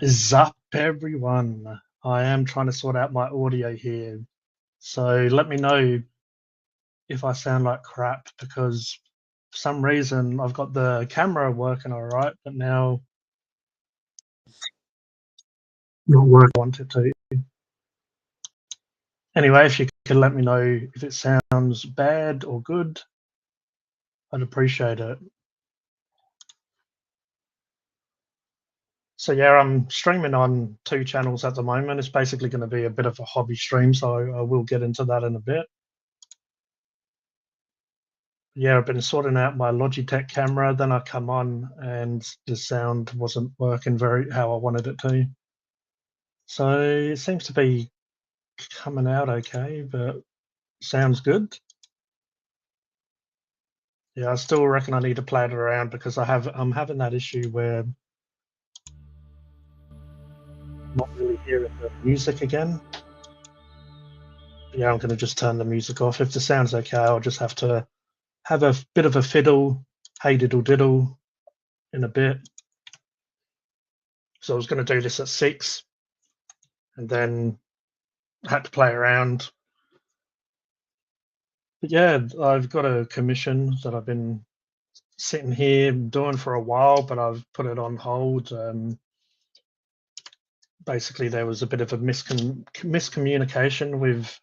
Is up, everyone? I am trying to sort out my audio here. So let me know if I sound like crap because for some reason I've got the camera working all right, but now not where I want it to. Anyway, if you could let me know if it sounds bad or good, I'd appreciate it. So yeah, I'm streaming on 2 channels at the moment. It's basically going to be a bit of a hobby stream, so I will get into that in a bit. Yeah, I've been sorting out my Logitech camera. Then I come on and the sound wasn't working very how I wanted it to. So it seems to be coming out okay, but sounds good. Yeah, I still reckon I need to play it around because I'm having that issue where I'm not really hearing the music again. Yeah, I'm going to just turn the music off. If the sound's okay, I'll just have to have a bit of a fiddle, hey diddle diddle, in a bit. So I was going to do this at 6 and then had to play around. But yeah, I've got a commission that I've been sitting here doing for a while, but I've put it on hold. Basically, there was a bit of a miscommunication with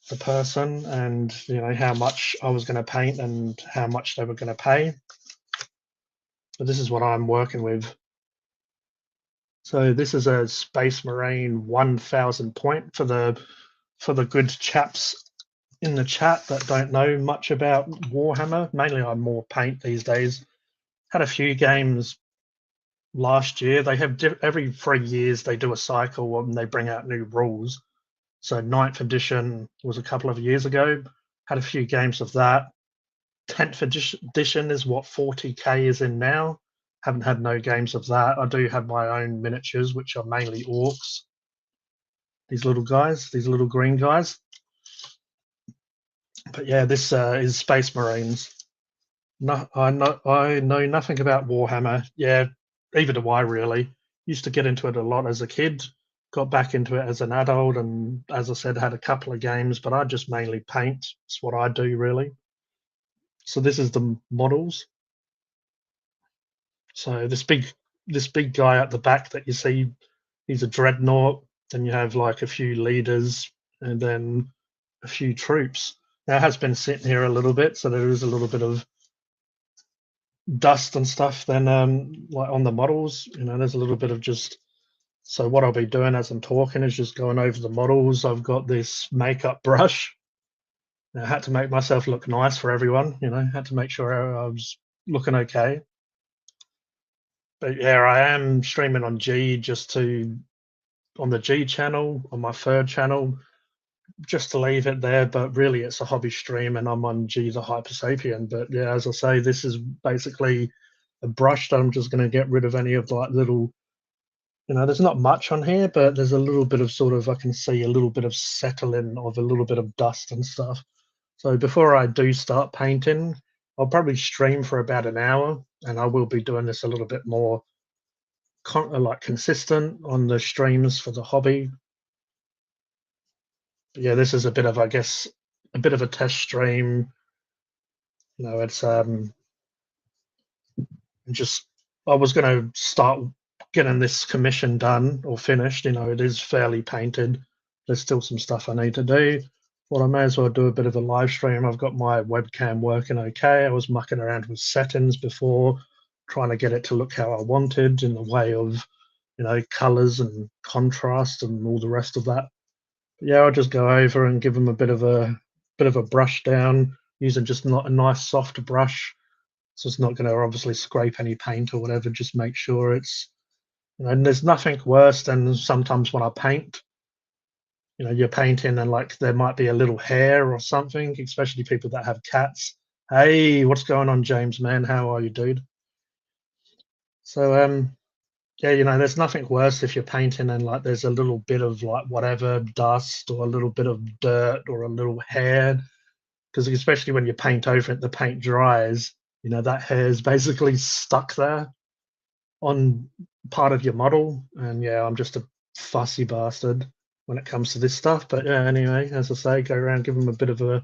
the person, and how much I was going to paint and how much they were going to pay. But this is what I'm working with. So this is a Space Marine 1000 point for the good chaps in the chat that don't know much about Warhammer. Mainly, I'm more paint these days. Had a few games last year. They have every 3 years they do a cycle and they bring out new rules. So 9th edition was a couple of years ago. Had a few games of that. 10th edition is what 40k is in now. Haven't had no games of that. I do have my own miniatures, which are mainly orcs. These little guys, these little green guys. But yeah, this is Space Marines. No, I know nothing about Warhammer. Yeah, either do I really. Used to get into it a lot as a kid, got back into it as an adult, and as I said, had a couple of games, but I just mainly paint. It's what I do really. So this is the models. So this big guy at the back that you see, he's a dreadnought. Then you have like a few leaders and then a few troops. Now it has been sitting here a little bit, so there is a little bit of dust and stuff then like on the models. There's a little bit of just. So what I'll be doing as I'm talking is just going over the models. I've got this makeup brush. I had to make myself look nice for everyone. Had to make sure I was looking okay. But yeah, I am streaming on G on the G channel, on my third channel, just to leave it there. But really, it's a hobby stream, and I'm on G the Hyper Sapien. But yeah, as I say, this is basically a brush that I'm just going to get rid of any of the little. There's not much on here, but there's a little bit of I can see a little bit of settling of a little bit of dust and stuff. So before I do start painting, I'll probably stream for about an hour, and I will be doing this a little bit more consistent on the streams for the hobby. But yeah, this is a bit of, I guess, a bit of a test stream. It's just I was going to start getting this commission done or finished. It is fairly painted. There's still some stuff I need to do. Well, I may as well do a bit of a live stream. I've got my webcam working okay. I was mucking around with settings before, trying to get it to look how I wanted in the way of, colors and contrast and all the rest of that. But yeah, I'll just go over and give them a bit of a brush down using just not a nice soft brush. So it's not going to obviously scrape any paint or whatever. Just make sure it's, and there's nothing worse than sometimes when I paint, you're painting and there might be a little hair or something, especially people that have cats. Hey, what's going on, James, man? How are you, dude? So, yeah, there's nothing worse if you're painting and there's a little bit of whatever dust or a little bit of dirt or a little hair, because especially when you paint over it, the paint dries. That hair is basically stuck there on part of your model. And yeah, I'm just a fussy bastard when it comes to this stuff. But yeah, anyway, as I say, go around, give them a bit of a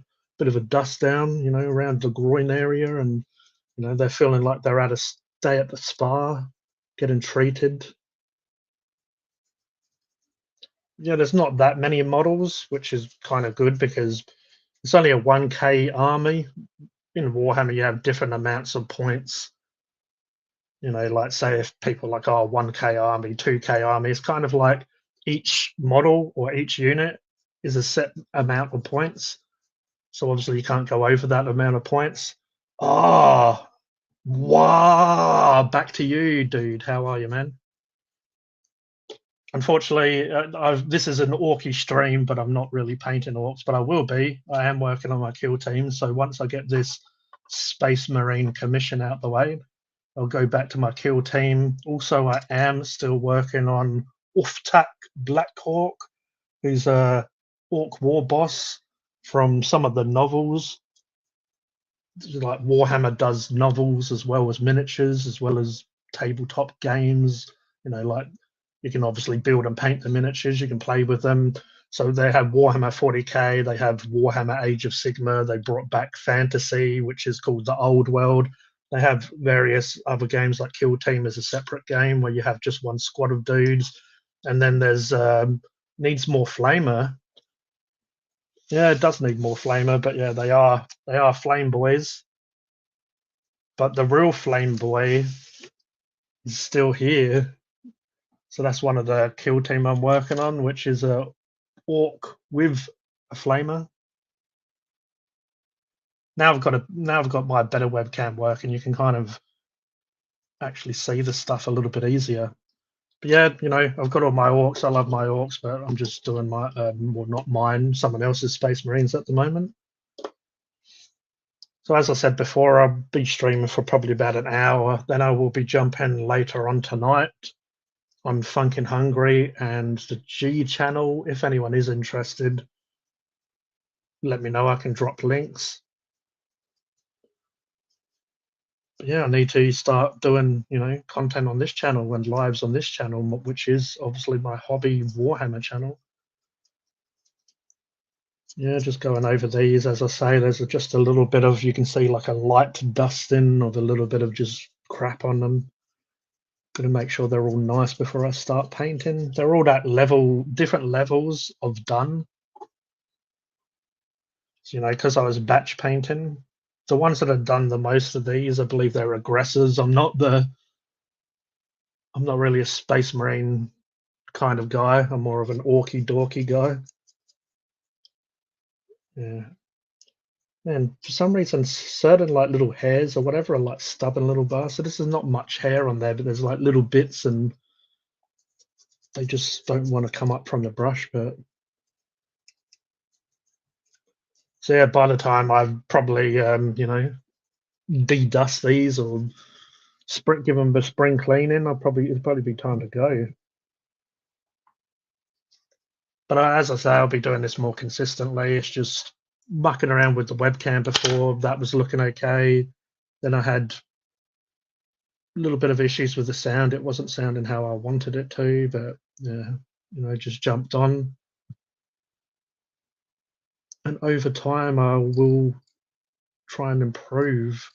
dust down, around the groin area, and they're feeling like they're at a stay at the spa, getting treated. Yeah, there's not that many models, which is kind of good because it's only a 1K army. In Warhammer, you have different amounts of points. Like say if people like, oh, 1K army, 2K army, it's kind of like each model or each unit is a set amount of points. So obviously you can't go over that amount of points. Oh, wow. Back to you, dude. How are you, man? Unfortunately, this is an orky stream, but I'm not really painting orcs, but I will be. I am working on my kill team. So once I get this Space Marine commission out the way, I'll go back to my kill team. Also, I am still working on Uftak Blackhawk, who's a orc war boss from some of the novels. Like Warhammer does novels as well as miniatures, as well as tabletop games. Like you can obviously build and paint the miniatures, you can play with them. So they have Warhammer 40K, they have Warhammer Age of Sigma, they brought back Fantasy, which is called the Old World. They have various other games like Kill Team is a separate game where you have just one squad of dudes. And then there's needs more flamer. Yeah, it does need more flamer, but yeah, they are flame boys. But the real flame boy is still here. So that's one of the kill team I'm working on, which is a orc with a flamer. Now I've got my better webcam working. You can kind of actually see the stuff a little bit easier. But yeah, I've got all my orcs. I love my orcs, but I'm just doing my well, not mine, someone else's Space Marines at the moment. So as I said before, I'll be streaming for probably about an hour. Then I will be jumping later on tonight on Funkin' Hungry and the G channel. If anyone is interested, let me know. I can drop links. But yeah, I need to start doing, content on this channel and lives on this channel, which is obviously my hobby Warhammer channel. Yeah, just going over these. As I say, there's just a little bit of, you can see like a light dusting of a little bit of just crap on them. Gonna make sure they're all nice before I start painting. They're all at different levels of done. So, because I was batch painting, the ones that have done the most of these, I believe they're aggressors. I'm not really a Space Marine kind of guy. I'm more of an orky dorky guy. Yeah. And for some reason, certain like little hairs or whatever are like stubborn little bastards. This is not much hair on there, but there's like little bits, and they just don't want to come up from the brush. But so yeah, by the time I've probably de-dust these or give them a spring cleaning, it'll probably be time to go. But as I say, I'll be doing this more consistently. It's just mucking around with the webcam before. That was looking okay. Then I had a little bit of issues with the sound. It wasn't sounding how I wanted it to, but yeah, just jumped on. And over time, I will try and improve,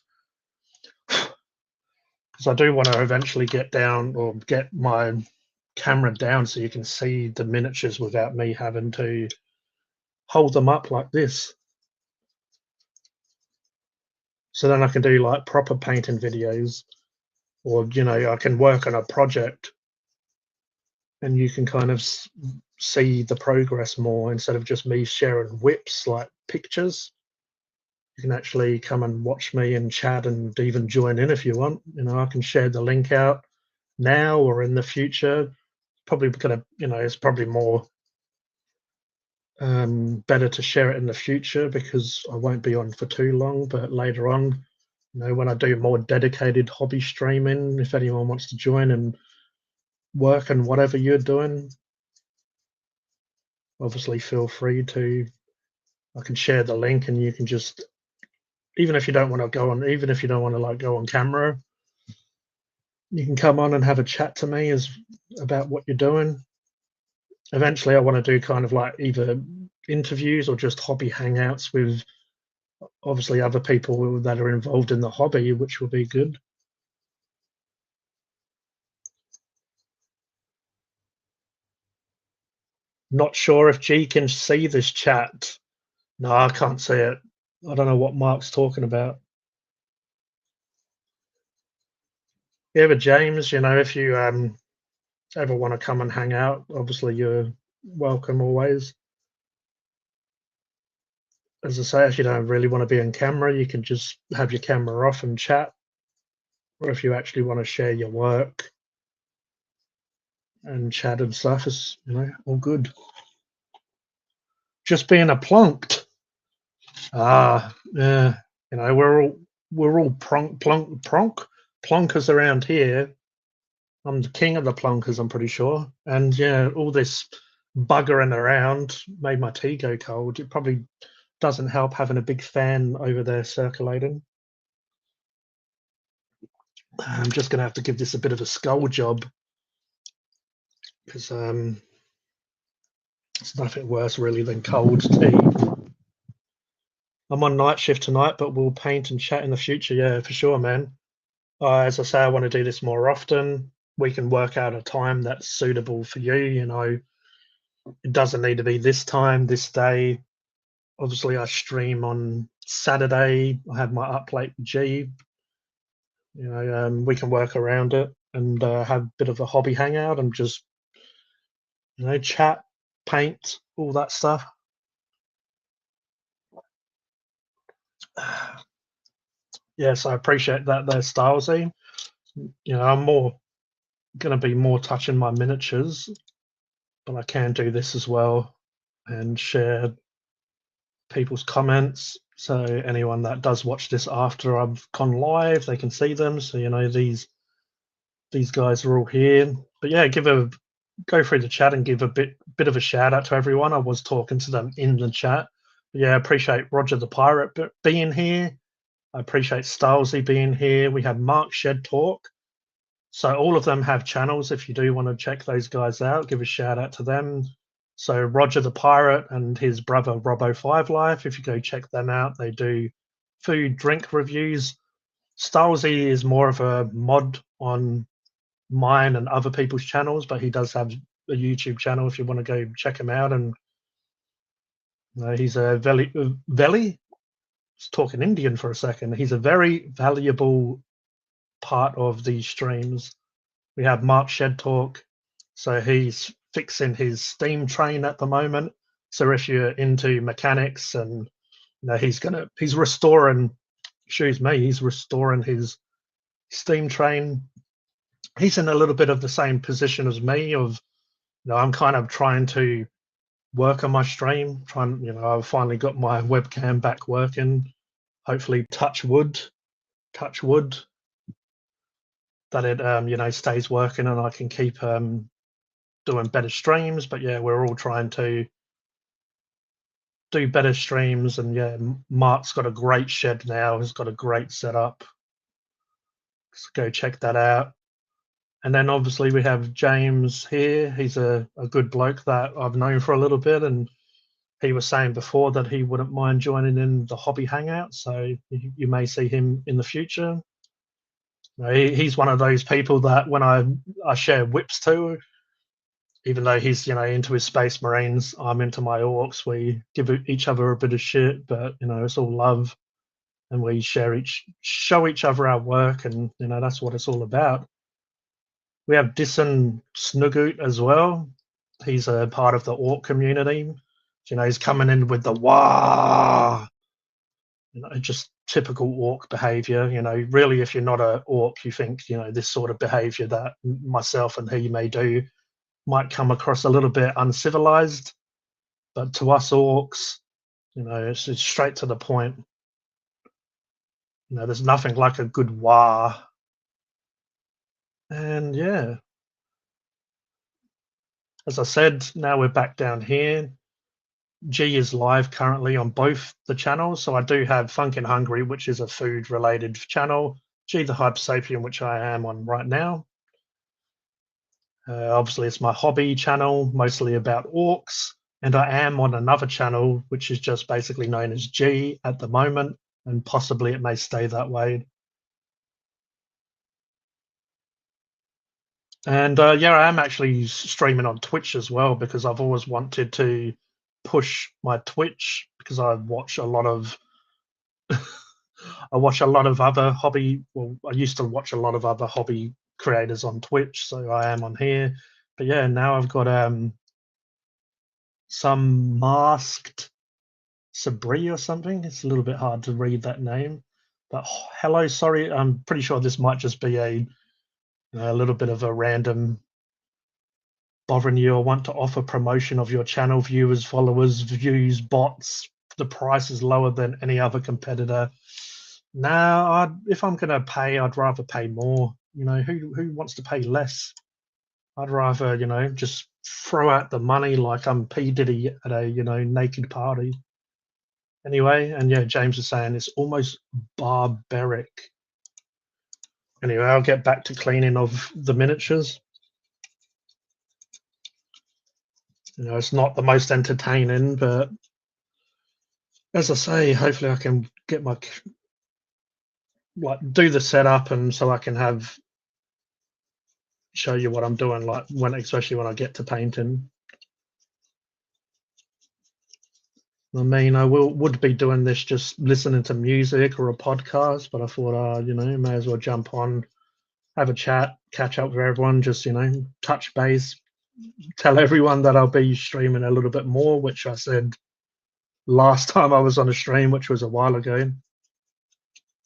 because I do want to eventually get down or get my camera down so you can see the miniatures without me having to hold them up like this. So then I can do like proper painting videos, or I can work on a project and you can kind of see the progress more instead of just me sharing whips like pictures. You can actually come and watch me and chat and even join in if you want. I can share the link out now or in the future. Probably gonna, it's probably more better to share it in the future because I won't be on for too long. But later on, when I do more dedicated hobby streaming, if anyone wants to join and work on whatever you're doing, obviously feel free to. I can share the link and you can just, even if you don't want to like go on camera, You can come on and have a chat to me as about what you're doing. Eventually, I want to do kind of like either interviews or just hobby hangouts with obviously other people that are involved in the hobby, which will be good. Not sure if G can see this chat. No, I can't see it. I don't know what Mark's talking about. Yeah, but James, if you ever want to come and hang out, obviously you're welcome always. As I say, if you don't really want to be on camera, you can just have your camera off and chat. Or if you actually want to share your work and chat and stuff, is all good. Just being a plunked. Yeah. We're all plonkers around here. I'm the king of the plonkers, I'm pretty sure. And yeah, all this buggering around made my tea go cold. It probably doesn't help having a big fan over there circulating. I'm just going to have to give this a bit of a skull job because it's nothing worse really than cold tea. I'm on night shift tonight, but we'll paint and chat in the future. Yeah, for sure, man. As I say, I want to do this more often. We can work out a time that's suitable for you. It doesn't need to be this time, this day. Obviously, I stream on Saturday. I have my up late G. We can work around it and have a bit of a hobby hangout and just chat, paint, all that stuff. Yes, I appreciate that there, Stylesy. I'm more going to be more touching my miniatures, but I can do this as well and share people's comments. So anyone that does watch this after I've gone live, they can see them. So these guys are all here. But yeah, go through the chat and give a bit of a shout out to everyone. I was talking to them in the chat. But yeah, I appreciate Roger the Pirate being here. I appreciate Stylesy being here. We have Mark Shed Talk. So all of them have channels. If you do want to check those guys out, give a shout out to them. So Roger the Pirate and his brother Robo5 Life, if you go check them out, they do food, drink reviews. Stylesy is more of a mod on mine and other people's channels, but he does have a YouTube channel if you want to go check him out. And he's a Veli. Just talking Indian for a second. He's a very valuable part of these streams. We have Mark Shed Talk, so he's fixing his steam train at the moment. So if you're into mechanics and he's restoring, he's restoring his steam train. He's in a little bit of the same position as me of, I'm kind of trying to work on my stream, I've finally got my webcam back working. Hopefully touch wood that it stays working and I can keep doing better streams. But yeah, we're all trying to do better streams. And yeah, Mark's got a great shed now. He's got a great setup. So go check that out. And then obviously we have James here. He's a good bloke that I've known for a little bit, and he was saying before that he wouldn't mind joining in the hobby hangout. So you may see him in the future. He's one of those people that when I share whips to, even though he's into his space marines, I'm into my orcs. We give each other a bit of shit, but it's all love, and we show each other our work, and that's what it's all about. We have Disson Snugoot as well. He's a part of the orc community. He's coming in with the wah, just typical orc behavior. Really, if you're not a orc, you think this sort of behavior that myself and he may do might come across a little bit uncivilized, but to us orcs, it's straight to the point. There's nothing like a good wah. And yeah, as I said, now we're back down here. G is live currently on both the channels. So I do have Funkin' Hungry, which is a food related channel. G the Hype Sapien, which I am on right now. Obviously, it's my hobby channel, mostly about orcs, and I am on another channel which is just basically known as G at the moment, and possibly it may stay that way. And yeah, I am actually streaming on Twitch as well because I've always wanted to push my Twitch because I watch a lot of I watch a lot of other hobby. Well, I used to watch a lot of other hobby creators on Twitch, so I am on here. But yeah, now I've got some masked Sabri or something. It's a little bit hard to read that name. But hello, sorry, I'm pretty sure this might just be a little bit of a random bothering you. I want to offer promotion of your channel, viewers, followers, views, bots. The price is lower than any other competitor. Now, if I'm going to pay, I'd rather pay more. You know, who wants to pay less? I'd rather, just throw out the money like I'm P Diddy at a, naked party. Anyway, and yeah, James is saying it's almost barbaric. Anyway, I'll get back to cleaning of the miniatures. It's not the most entertaining, but as I say, hopefully I can get my do the setup, and so I can show you what I'm doing, like especially when I get to painting. I mean, I would be doing this just listening to music or a podcast, but I thought, may as well jump on, have a chat, catch up with everyone, just touch base, tell everyone that I'll be streaming a little bit more, which I said last time I was on a stream, which was a while ago.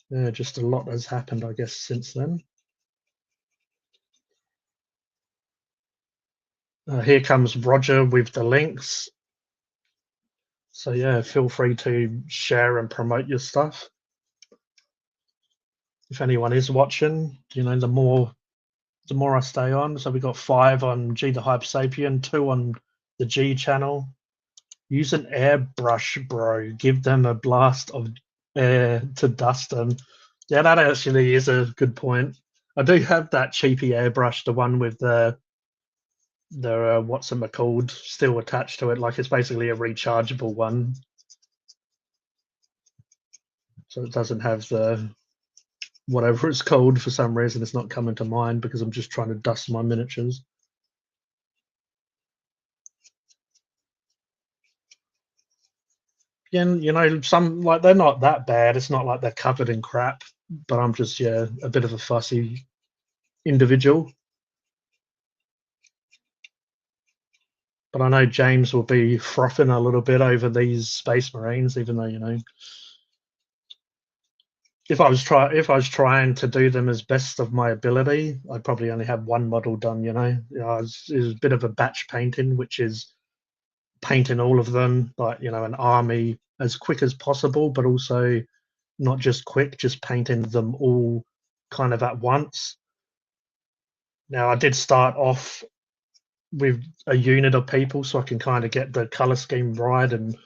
Yeah, just a lot has happened, I guess, since then. Here comes Roger with the links. So yeah, feel free to share and promote your stuff. If anyone is watching, the more I stay on. So we got 5 on G the Hype Sapien, 2 on the G channel. Use an airbrush, bro. Give them a blast of air to dust them. Yeah, that actually is a good point. I do have that cheapy airbrush, the one with the what's it called still attached to it. Like it's basically a rechargeable one, so it doesn't have the whatever it's called. For some reason, it's not coming to mind because I'm just trying to dust my miniatures. And some like they're not that bad. It's not like they're covered in crap, but I'm just a bit of a fussy individual. But I know James will be frothing a little bit over these Space Marines, even though if I was trying to do them as best of my ability, I'd probably only have one model done. It's a bit of a batch painting, which is painting all of them, like an army as quick as possible, but also not just quick, just painting them all kind of at once. Now, I did start off with a unit of people so I can kind of get the color scheme right and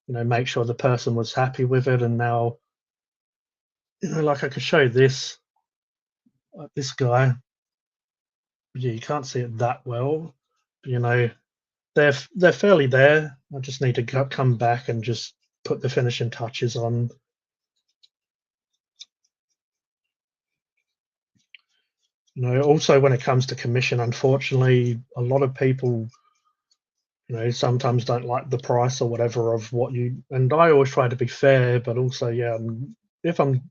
make sure the person was happy with it. And now like I could show this this guy. Yeah, you can't see it that well. They're fairly there. I just need to come back and just put the finishing touches on. Also when it comes to commission, unfortunately, a lot of people sometimes don't like the price or whatever of what you, and I always try to be fair, but also if I'm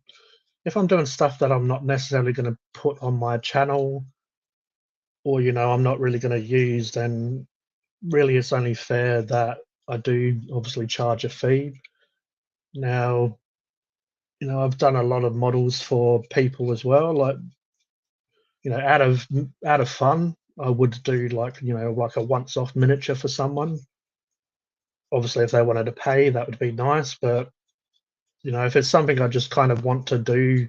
doing stuff that I'm not necessarily going to put on my channel, or I'm not really going to use, then really it's only fair that I do obviously charge a fee. Now, I've done a lot of models for people as well, like out of fun, I would do like like a once off miniature for someone. Obviously, if they wanted to pay, that would be nice, but if it's something I just kind of want to do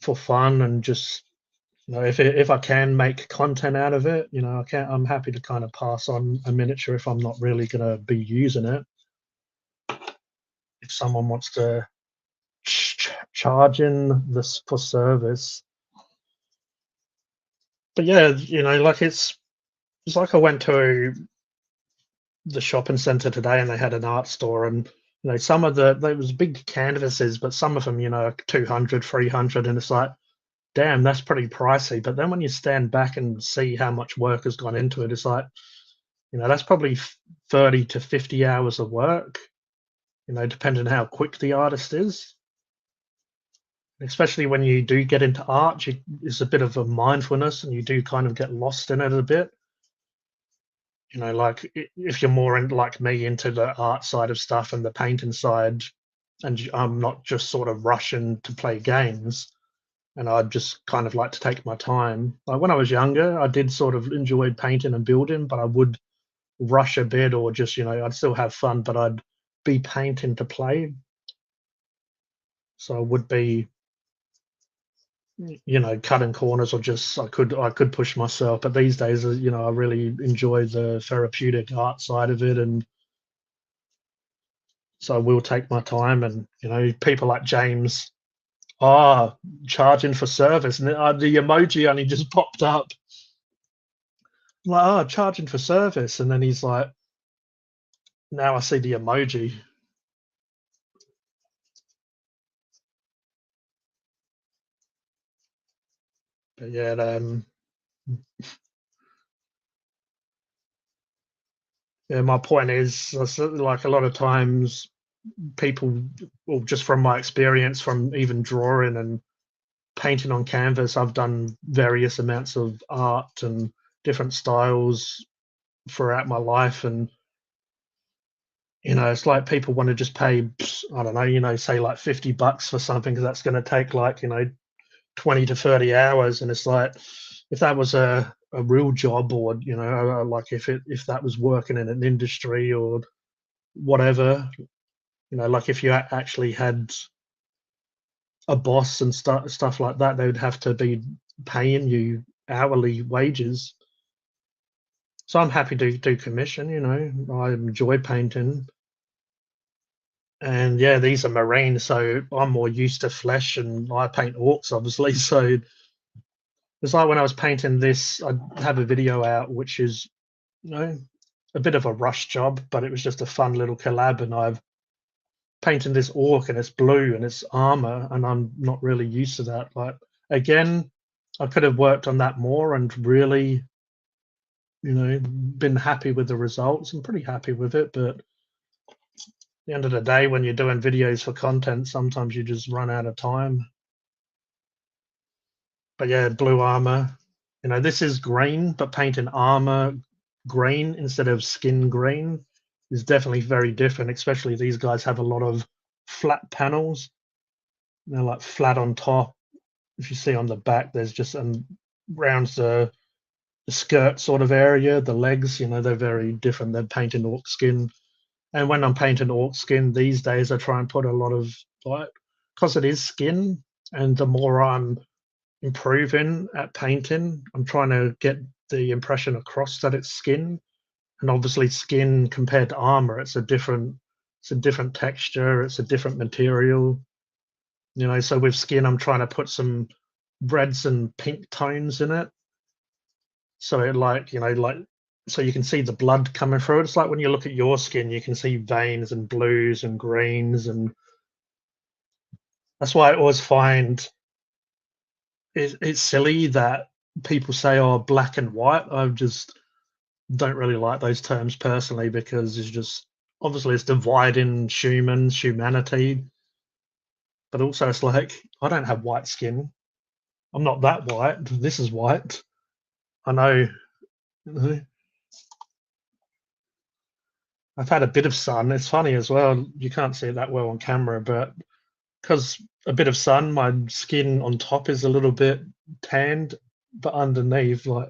for fun and just if I can make content out of it, I'm happy to kind of pass on a miniature if I'm not really going to be using it. If someone wants to charging this for service. But yeah, like it's like I went to the shopping center today and they had an art store, and some of there was big canvases, but some of them, 200, 300, and it's like, damn, that's pretty pricey. But then when you stand back and see how much work has gone into it, it's like, that's probably 30 to 50 hours of work, depending on how quick the artist is. Especially when you do get into art, it's a bit of a mindfulness and you do kind of get lost in it a bit. Like if you're more in, like me, into the art side of stuff and the painting side, and I'm not just sort of rushing to play games, and I'd just kind of like to take my time. Like when I was younger, I did sort of enjoy painting and building, but I would rush a bit, or just, I'd still have fun, but I'd be painting to play. So I would be, cutting corners, or just I could push myself. But these days, I really enjoy the therapeutic art side of it, and so I will take my time. And people like James, ah, charging for service, and the emoji only just popped up. I'm like, oh, charging for service, and then he's like, now I see the emoji. But yeah, yeah, my point is, like a lot of times people, well, just from my experience from even drawing and painting on canvas, I've done various amounts of art and different styles throughout my life. And it's like people want to just pay, I don't know, say like $50 for something, because that's going to take like 20 to 30 hours. And it's like, if that was a real job, or like if that was working in an industry or whatever, like if you actually had a boss and stuff like that, they would have to be paying you hourly wages. So I'm happy to do commission. I enjoy painting, and yeah, these are marine, so I'm more used to flesh, and I paint orcs, obviously. So it's like when I was painting this, I have a video out, which is, a bit of a rush job, but it was just a fun little collab, and I've painted this orc, and it's blue and it's armor, and I'm not really used to that. Like, again, I could have worked on that more and really, been happy with the results. I'm pretty happy with it, but at the end of the day, when you're doing videos for content, sometimes you just run out of time. But yeah, blue armor. This is green, but painting armor green instead of skin green is definitely very different. Especially these guys have a lot of flat panels. They're like flat on top. If you see on the back, there's just around the skirt sort of area, the legs. They're very different than painting orc skin. And when I'm painting orc skin these days, I try and put a lot of, like, because it is skin, and the more I'm improving at painting, I'm trying to get the impression across that it's skin. And obviously, skin compared to armor, it's a different texture, it's a different material. So with skin, I'm trying to put some reds and pink tones in it, so it, so you can see the blood coming through. It's like when you look at your skin, you can see veins and blues and greens, and that's why I always find it's silly that people say, "Oh, black and white." I just don't really like those terms personally, because it's just, obviously it's dividing humanity, but also it's like, I don't have white skin. I'm not that white. This is white. I know. I've had a bit of sun. It's funny as well. You can't see it that well on camera, but because a bit of sun, my skin on top is a little bit tanned, but underneath, like,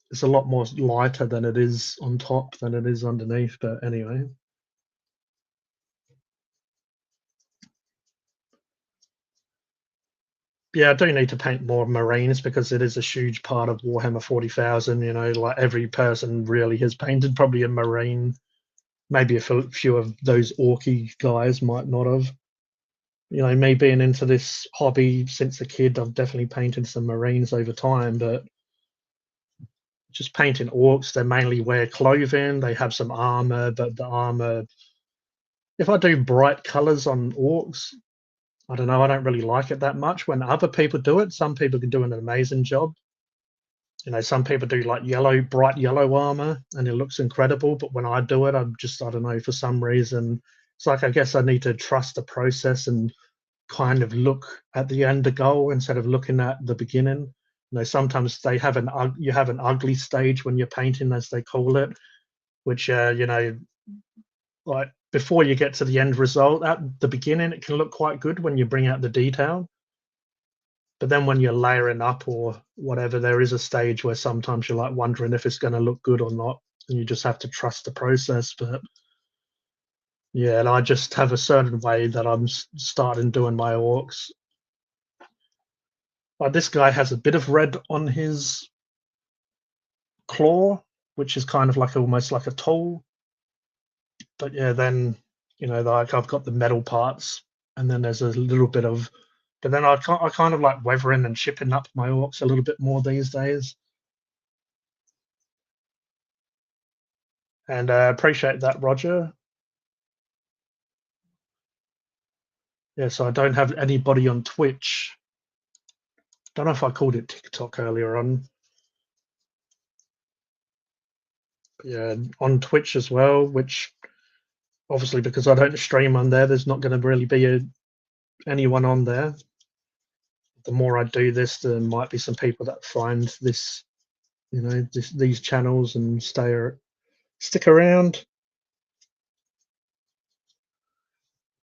it's a lot more lighter than it is on top than it is underneath. But anyway, yeah, I do need to paint more marines, because it is a huge part of Warhammer 40,000. Like every person really has painted probably a marine. Maybe a few of those orky guys might not have. You know, me being into this hobby since a kid, I've definitely painted some Marines over time, but just painting orcs, they mainly wear clothing, they have some armor, but the armor, if I do bright colors on orcs, I don't know, I don't really like it that much. When other people do it, some people can do an amazing job. You know, some people do like yellow, bright yellow armor, and it looks incredible. But when I do it, I'm just, I don't know, for some reason, it's like I guess I need to trust the process and kind of look at the end goal instead of looking at the beginning. You know, sometimes they have you have an ugly stage when you're painting, as they call it, which you know, like before you get to the end result, at the beginning it can look quite good when you bring out the detail, but then when you're layering up or whatever, there is a stage where sometimes you're like wondering if it's going to look good or not, and you just have to trust the process. But yeah, and I just have a certain way that I'm starting doing my orcs. Like this guy has a bit of red on his claw, which is kind of like almost like a tool. But yeah, then you know, like I've got the metal parts, and then there's a little bit of. But then I kind of like weathering and chipping up my orcs a little bit more these days, and appreciate that, Roger. Yeah, so I don't have anybody on Twitch. Don't know if I called it TikTok earlier on. But yeah, on Twitch as well, which obviously because I don't stream on there, there's not going to really be anyone on there. The more I do this, there might be some people that find this, you know, these channels and stick around.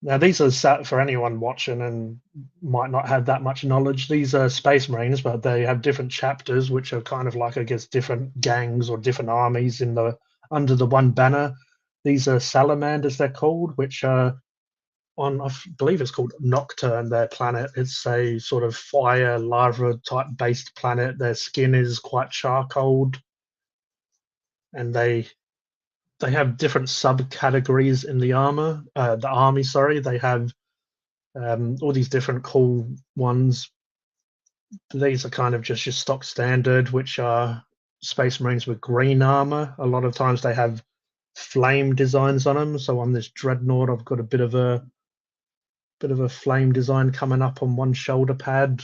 Now, these are set for anyone watching and might not have that much knowledge. These are Space Marines, but they have different chapters, which are kind of like, I guess, different gangs or different armies in the under the one banner. These are Salamanders, they're called, which are on, I believe it's called Nocturne, their planet. It's a sort of fire lava type based planet. Their skin is quite charcoaled, and they have different subcategories in the army. Sorry, they have all these different cool ones. These are kind of just your stock standard, which are Space Marines with green armor. A lot of times they have flame designs on them. So on this dreadnought, I've got a bit of a flame design coming up on one shoulder pad.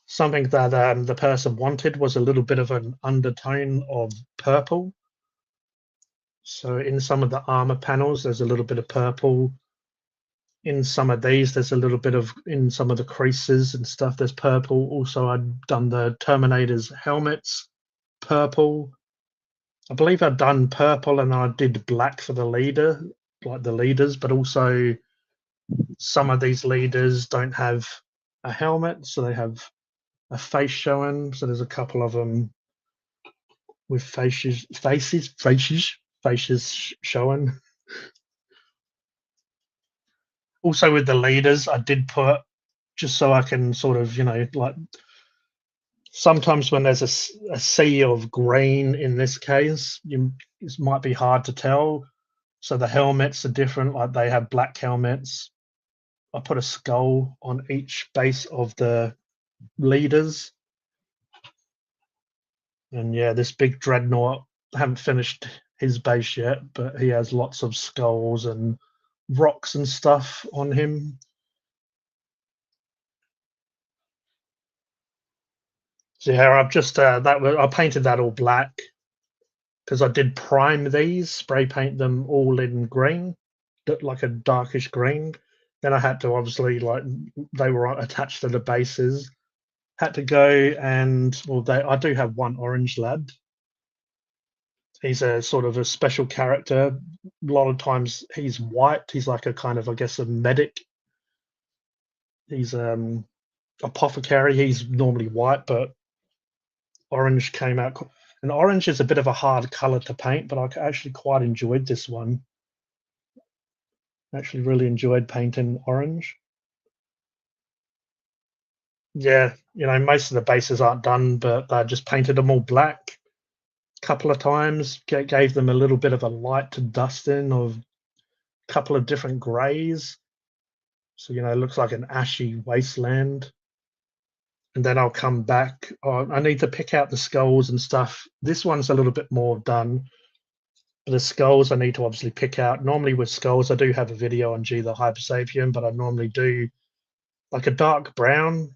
Something that the person wanted was a little bit of an undertone of purple. So in some of the armor panels, there's a little bit of purple. In some of these, there's a little bit of, in some of the creases and stuff, there's purple. Also, I've done the Terminator's helmets, purple. I believe I've done purple and I did black for the leader, like the leaders, but also some of these leaders don't have a helmet, so they have a face showing. So there's a couple of them with faces showing. Also with the leaders, I did put, just so I can sort of, you know, like sometimes when there's a sea of green in this case, it might be hard to tell. So the helmets are different, like they have black helmets. I put a skull on each base of the leaders. And yeah, this big dreadnought, I haven't finished his base yet, but he has lots of skulls and rocks and stuff on him. So yeah, I've just I painted that all black because I did prime these, spray paint them all in green, like a darkish green. Then I had to obviously, like, they were attached to the bases. Had to go and, well, I do have one orange lad. He's a sort of a special character. A lot of times he's white. He's like a kind of, I guess, a medic. He's apothecary. He's normally white, but orange came out. And orange is a bit of a hard color to paint, but I actually quite enjoyed this one. Actually, really enjoyed painting orange. Yeah, you know, most of the bases aren't done, but I just painted them all black a couple of times. Gave them a little bit of a light to dust in of couple of different grays. So, it looks like an ashy wasteland. And then I'll come back. I need to pick out the skulls and stuff. This one's a little bit more done. The skulls I need to obviously pick out. Normally with skulls, I do have a video on G the Hypersapien, but I normally do like a dark brown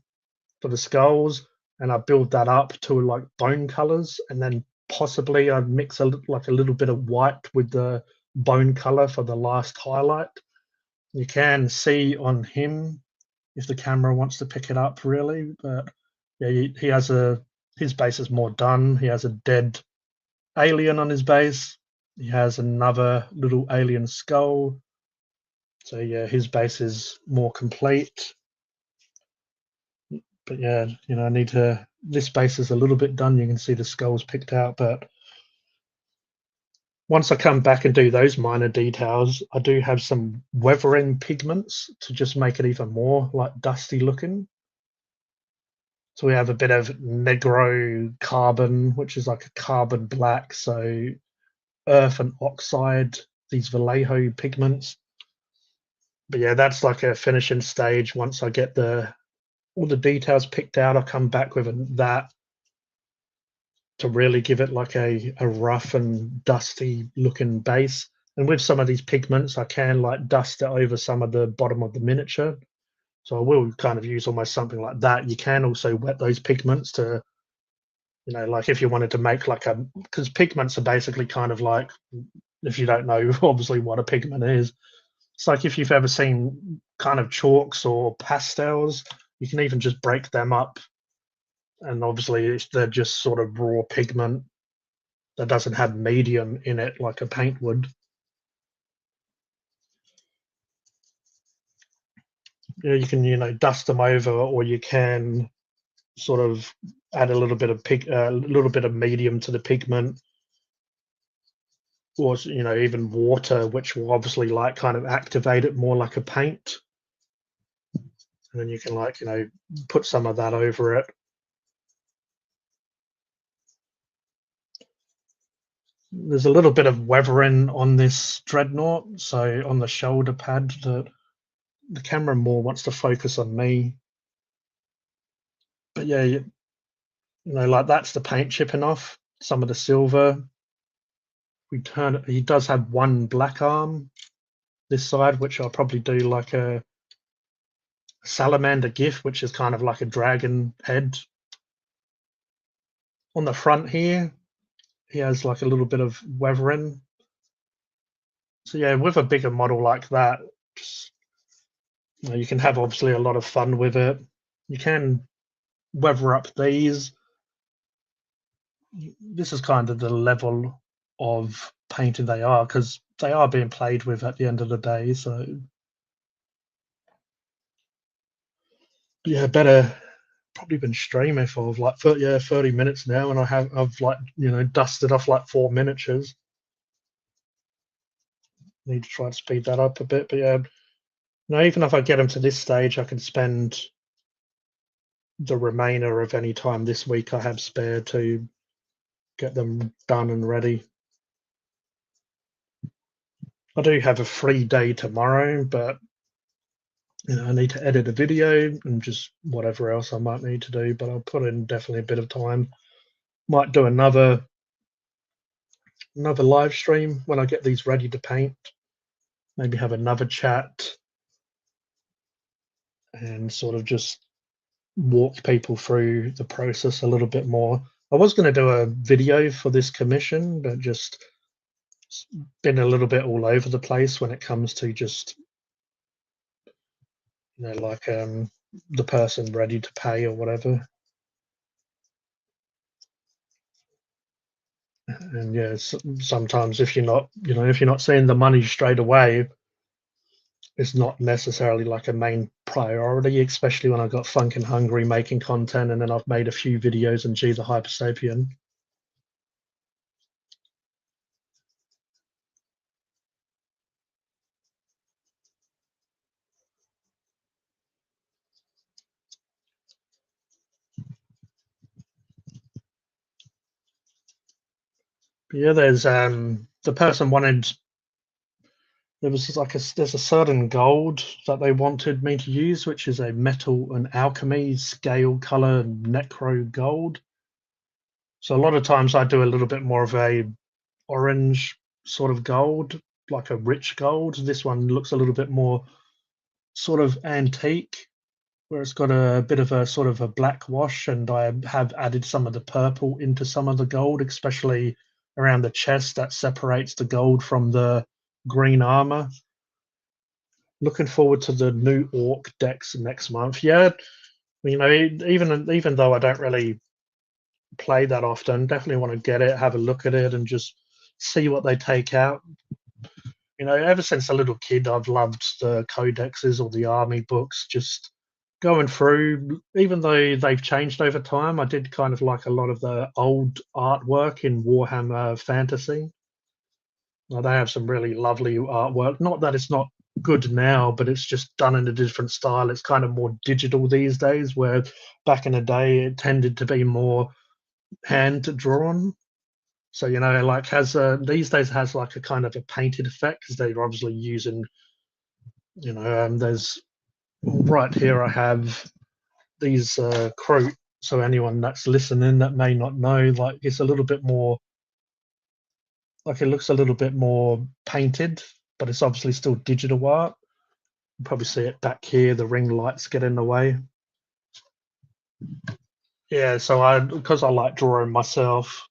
for the skulls, and I build that up to like bone colors, and then possibly I mix like a little bit of white with the bone color for the last highlight. You can see on him if the camera wants to pick it up, really. But yeah, he has his base is more done. He has a dead alien on his base. He has another little alien skull. So yeah, his base is more complete. But yeah, I need to. This base is a little bit done. You can see the skulls picked out, but once I come back and do those minor details, I do have some weathering pigments to just make it even more like dusty looking. So we have a bit of negro carbon, which is like a carbon black. So earth and oxide, these Vallejo pigments. But yeah, that's like a finishing stage. Once I get all the details picked out, I'll come back with that to really give it like a rough and dusty looking base. And with some of these pigments, I can like dust it over some of the bottom of the miniature. So I will kind of use almost something like that. You can also wet those pigments to, like if you wanted to make like because pigments are basically kind of like, if you don't know, obviously what a pigment is, it's like if you've ever seen kind of chalks or pastels, you can even just break them up. And obviously they're just sort of raw pigment that doesn't have medium in it like a paint would. You can, dust them over, or you can sort of add a little bit of medium to the pigment, or even water, which will obviously like kind of activate it more like a paint. And then you can like put some of that over it. There's a little bit of weathering on this dreadnought, so on the shoulder pad, the camera more wants to focus on me. But yeah, like that's the paint chipping off some of the silver. He does have one black arm this side, which I'll probably do like a salamander gif, which is kind of like a dragon head. On the front here, he has like a little bit of weathering. So yeah, with a bigger model like that, just, you can have obviously a lot of fun with it. You can weather up these. This is kind of the level of painting they are, because they are being played with at the end of the day. So yeah, better probably been streaming for like 30 minutes now, and I've like dusted off like 4 miniatures. Need to try to speed that up a bit, but yeah, even if I get them to this stage, I can spend the remainder of any time this week I have spare to get them done and ready. I do have a free day tomorrow, but I need to edit a video and just whatever else I might need to do, but I'll put in definitely a bit of time. Might do another live stream when I get these ready to paint. Maybe have another chat and sort of just walk people through the process a little bit more. I was going to do a video for this commission, but just been a little bit all over the place when it comes to just like the person ready to pay or whatever. And yeah, sometimes if you're not seeing the money straight away, it's not necessarily like a main priority, especially when I got Funk and Hungry making content, and then I've made a few videos in G the Hypersapien. Yeah, there's the person wanted there was like there's a certain gold that they wanted me to use, which is a metal and alchemy scale color necro gold. So a lot of times I do a little bit more of a orange sort of gold, like a rich gold. This one looks a little bit more sort of antique, where it's got a bit of a sort of a black wash, and I have added some of the purple into some of the gold, especially around the chest that separates the gold from the green armor. Looking forward to the new orc decks next month. Yeah, even though I don't really play that often, definitely want to get it, have a look at it, and just see what they take out. Ever since a little kid, I've loved the codexes or the army books. Just going through, even though they've changed over time, I did kind of like a lot of the old artwork in Warhammer Fantasy. Now, they have some really lovely artwork. Not that it's not good now, but it's just done in a different style. It's kind of more digital these days, where back in the day it tended to be more hand drawn. So like has these days has like a kind of a painted effect because they're obviously using there's right here I have these quote. So anyone that's listening that may not know, like it's a little bit more like it looks a little bit more painted, but it's obviously still digital art. You probably see it back here. The ring lights get in the way. Yeah, so because I like drawing myself,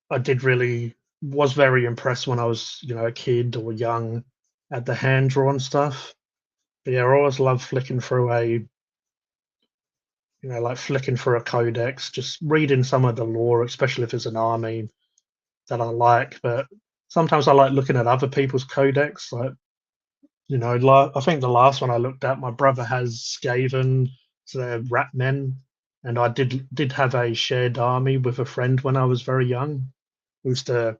I did really was very impressed when I was a kid or young at the hand drawn stuff. But yeah, I always love flicking through like flicking through a codex, just reading some of the lore, especially if it's an army that I like. But sometimes I like looking at other people's codex. Like, like, I think the last one I looked at, my brother has Skaven, so they're rat men. And I did have a shared army with a friend when I was very young. We used to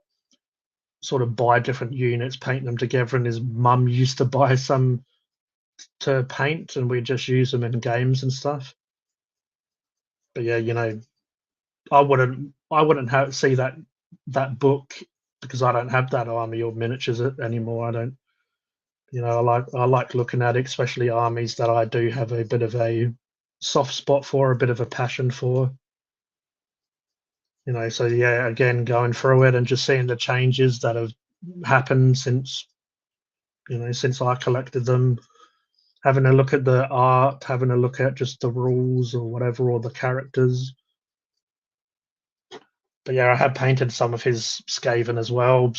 sort of buy different units, paint them together, and his mum used to buy some to paint, and we just use them in games and stuff. But yeah, I wouldn't see that book because I don't have that army or miniatures anymore. I don't. I like looking at it, especially armies that I do have a bit of a soft spot for, a bit of a passion for. So yeah, again, going through it and just seeing the changes that have happened since I collected them, having a look at the art, having a look at just the rules or whatever, or the characters. But yeah, I have painted some of his Skaven as well.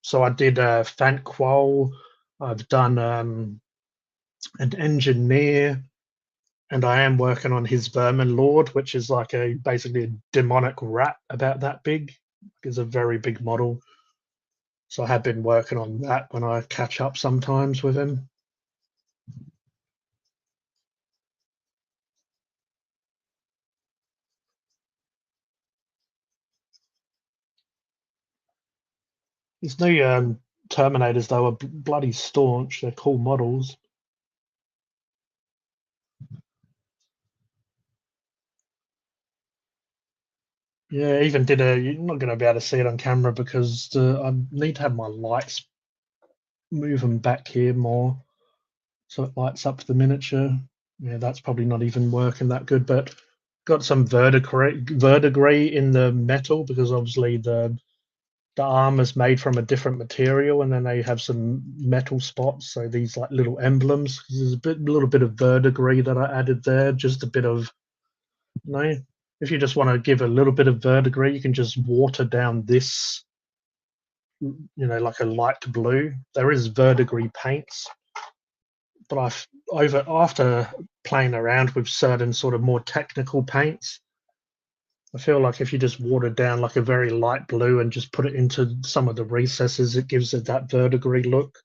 So I did Fantqual. I've done an engineer, and I am working on his Vermin Lord, which is like basically a demonic rat about that big. It's a very big model. So I have been working on that when I catch up sometimes with him. These new Terminators, though, are bloody staunch. They're cool models. Yeah, even did a. You're not going to be able to see it on camera because I need to have my lights moving back here more so it lights up the miniature. Yeah, that's probably not even working that good, but got some verdigris in the metal because obviously the armor's made from a different material, and then they have some metal spots. So these like little emblems. There's little bit of verdigris that I added there. Just a bit of, if you just want to give a little bit of verdigris, you can just water down this, like a light blue. There is verdigris paints, but after playing around with certain sort of more technical paints, I feel like if you just water down like a very light blue and just put it into some of the recesses, it gives it that verdigris look.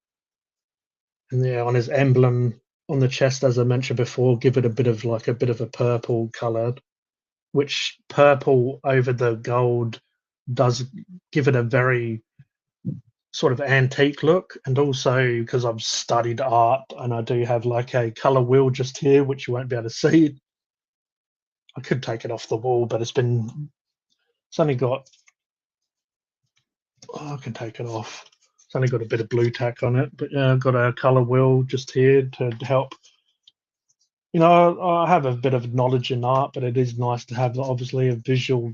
And yeah, on his emblem on the chest, as I mentioned before, give it a bit of a purple color, which purple over the gold does give it a very sort of antique look. And also because I've studied art and I do have like a color wheel just here, which you won't be able to see. I could take it off the wall, but it's only got, oh, I can take it off. It's It's only got a bit of blue tack on it, but yeah, I've got a color wheel just here to help. You know, I have a bit of knowledge in art, but it is nice to have obviously a visual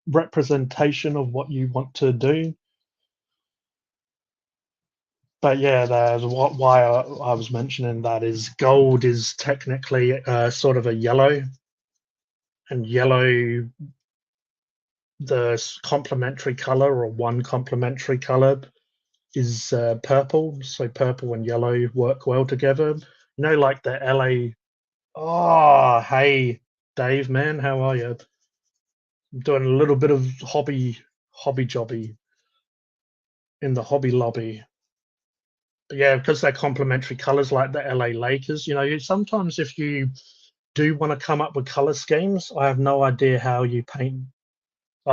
representation of what you want to do. But yeah, why I was mentioning that is gold is technically sort of a yellow, and yellow, the complementary color or one complementary color is purple. So purple and yellow work well together. You know, like the LA. Oh, hey, Dave, man, how are you? I'm doing a little bit of hobby jobby in the hobby lobby. But yeah, because they're complementary colors like the LA Lakers. You know, sometimes if you do want to come up with color schemes, I have no idea how you paint.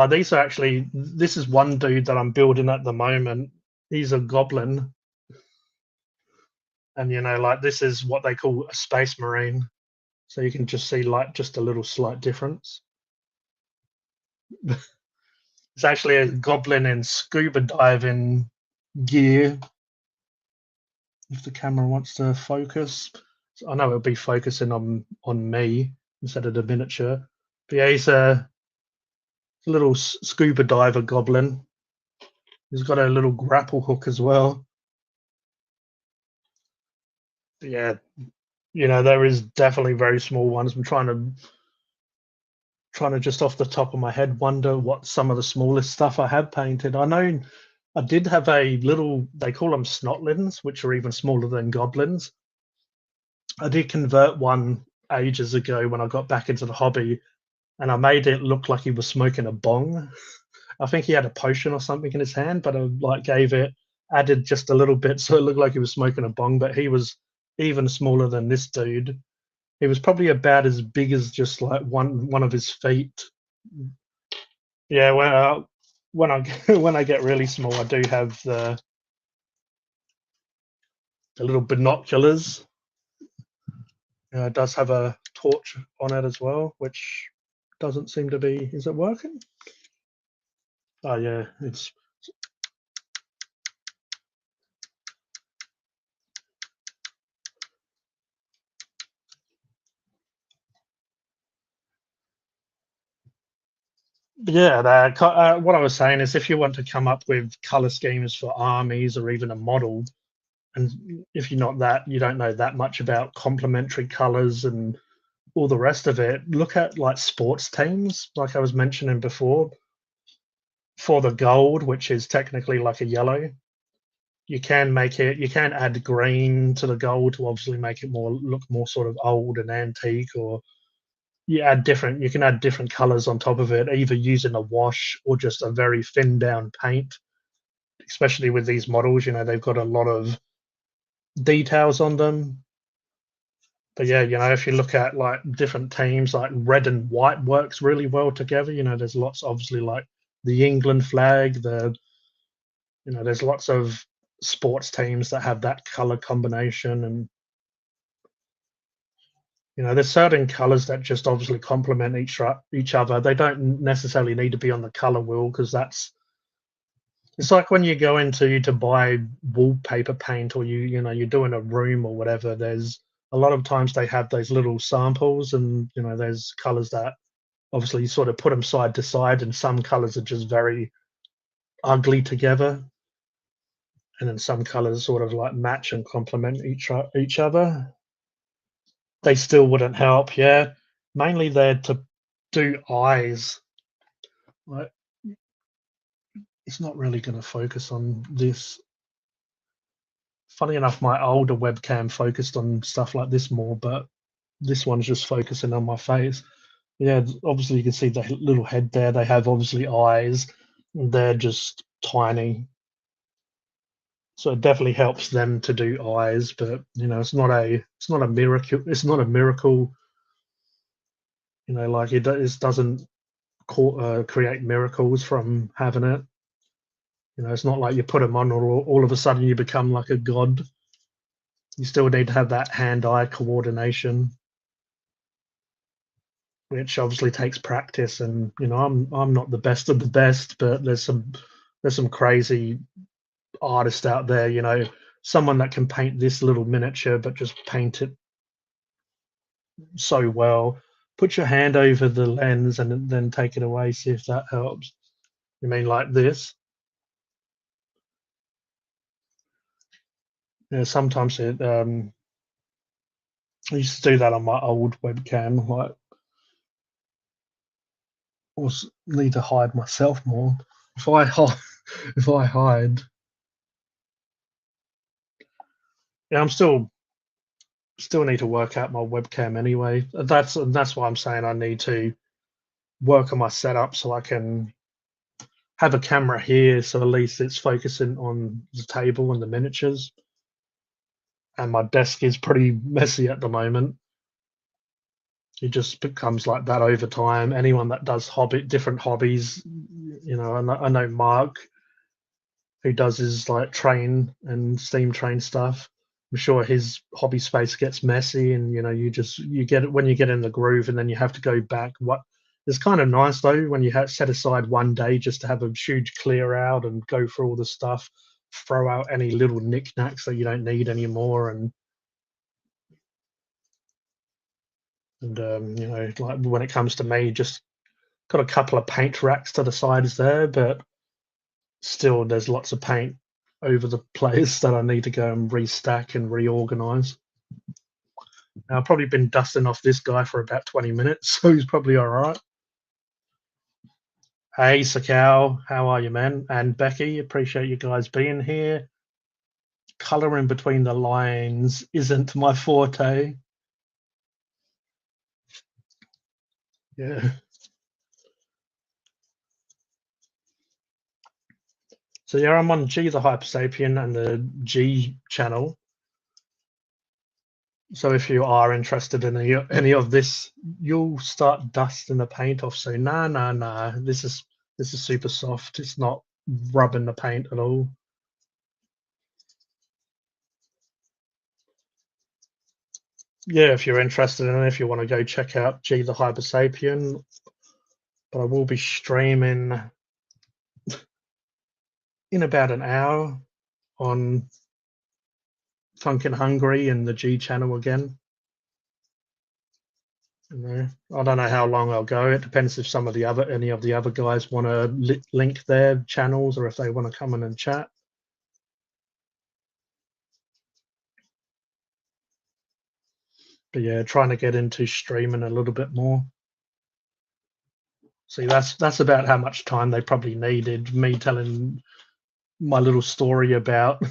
These are actually. This is one dude that I'm building at the moment. He's a goblin, and you know, like this is what they call a space marine. So you can just see like just a little slight difference. It's actually a goblin in scuba diving gear. If the camera wants to focus, I know it'll be focusing on me instead of the miniature. But yeah, he's a little scuba diver goblin. He's got a little grapple hook as well. But yeah, you know there is definitely very small ones. I'm trying to just off the top of my head wonder what some of the smallest stuff I have painted. I know I did have a little. They call them snotlins, which are even smaller than goblins. I did convert one ages ago when I got back into the hobby, and I made it look like he was smoking a bong. I think he had a potion or something in his hand, but I like added just a little bit so it looked like he was smoking a bong. But he was even smaller than this dude. He was probably about as big as just like one of his feet. Yeah, when I when I get really small, I do have the little binoculars. It does have a torch on it as well, which doesn't seem to be. Is it working? Oh yeah, it's yeah. What I was saying is, if you want to come up with color schemes for armies or even a model, and if you're not that, you don't know that much about complementary colors and all the rest of it, look at like sports teams, like I was mentioning before. For the gold, which is technically like a yellow, you can add green to the gold to obviously make it look more sort of old and antique, or you can add different colors on top of it, either using a wash or just a very thin down paint. Especially with these models, you know, they've got a lot of details on them. But yeah, you know, if you look at like different teams, like red and white works really well together. You know, there's lots obviously like the England flag, there's lots of sports teams that have that color combination, and you know, there's certain colors that just obviously complement each other. They don't necessarily need to be on the color wheel because that's it's like when you go into to buy wallpaper paint, or you're doing a room or whatever. There's a lot of times they have those little samples, and you know, there's colors that obviously you sort of put them side to side, and some colors are just very ugly together, and then some colors sort of like match and complement each other. They still wouldn't help. Yeah, mainly they're to do eyes. Like, it's not really going to focus on this. Funny enough, my older webcam focused on stuff like this more, but this one's just focusing on my face. Yeah, obviously you can see the little head there. They have obviously eyes. They're just tiny, so it definitely helps them to do eyes. But you know, it's not a miracle. It's not a miracle. You know, like it doesn't create miracles from having it. You know, it's not like you put them on, or all of a sudden you become like a god. You still need to have that hand-eye coordination, which obviously takes practice. And you know, I'm not the best of the best, but there's some crazy artist out there, someone that can paint this little miniature, but just paint it so well. Put your hand over the lens and then take it away. See if that helps. You mean like this? Yeah, sometimes I used to do that on my old webcam. Like, need to hide myself more. If I hide, if I hide, yeah, I'm still need to work out my webcam anyway. That's why I'm saying I need to work on my setup so I can have a camera here, so at least it's focusing on the table and the miniatures. And my desk is pretty messy at the moment. It just becomes like that over time. Anyone that does different hobbies, I know Mark, who does his like train and steam train stuff. I'm sure his hobby space gets messy, and you get it when you get in the groove, and then you have to go back. What it's kind of nice though when you set aside one day just to have a huge clear out and go through all the stuff, throw out any little knickknacks that you don't need anymore, and like when it comes to me, just got a couple of paint racks to the sides there, but still there's lots of paint over the place that I need to go and restack and reorganize. I've probably been dusting off this guy for about 20 minutes, so he's probably all right. Hey, Sakal, how are you, man? And Becky, appreciate you guys being here. Coloring between the lines isn't my forte. Yeah. So yeah, I'm on G the Hypersapien and the G channel. So if you are interested in any of this, you'll start dusting the paint off. So nah. This is super soft. It's not rubbing the paint at all. Yeah, if you're interested in it, if you want to go check out G the Hypersapien, but I will be streaming in about an hour on Funkin' Hungry and the G channel again. I don't know how long I'll go. It depends if any of the other guys want to link their channels or if they want to come in and chat. But yeah, trying to get into streaming a little bit more. See, that's about how much time they probably needed. Me telling my little story about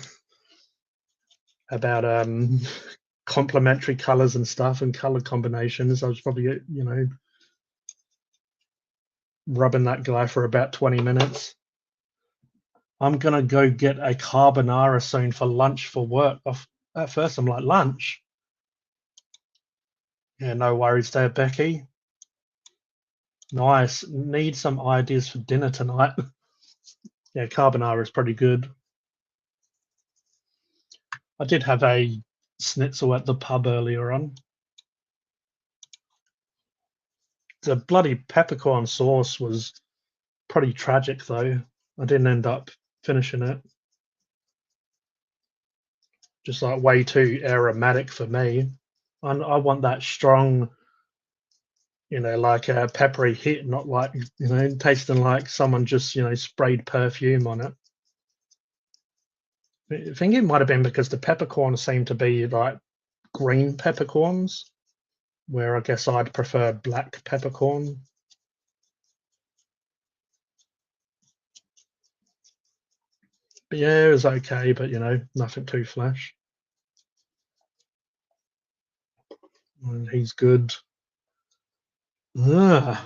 about complementary colors and stuff and color combinations. I was probably rubbing that guy for about 20 minutes. I'm gonna go get a carbonara soon for lunch for work. At first, I'm like, lunch? Yeah, no worries there, Becky. Nice. Need some ideas for dinner tonight. Yeah, carbonara is pretty good. I did have a schnitzel at the pub earlier on. The bloody peppercorn sauce was pretty tragic, though. I didn't end up finishing it. Just like way too aromatic for me. I want that strong, like a peppery hit, not like, tasting like someone just, sprayed perfume on it. I think it might have been because the peppercorns seem to be like green peppercorns, where I guess I'd prefer black peppercorn. But yeah, it was okay, but nothing too flash. And he's good. Ugh,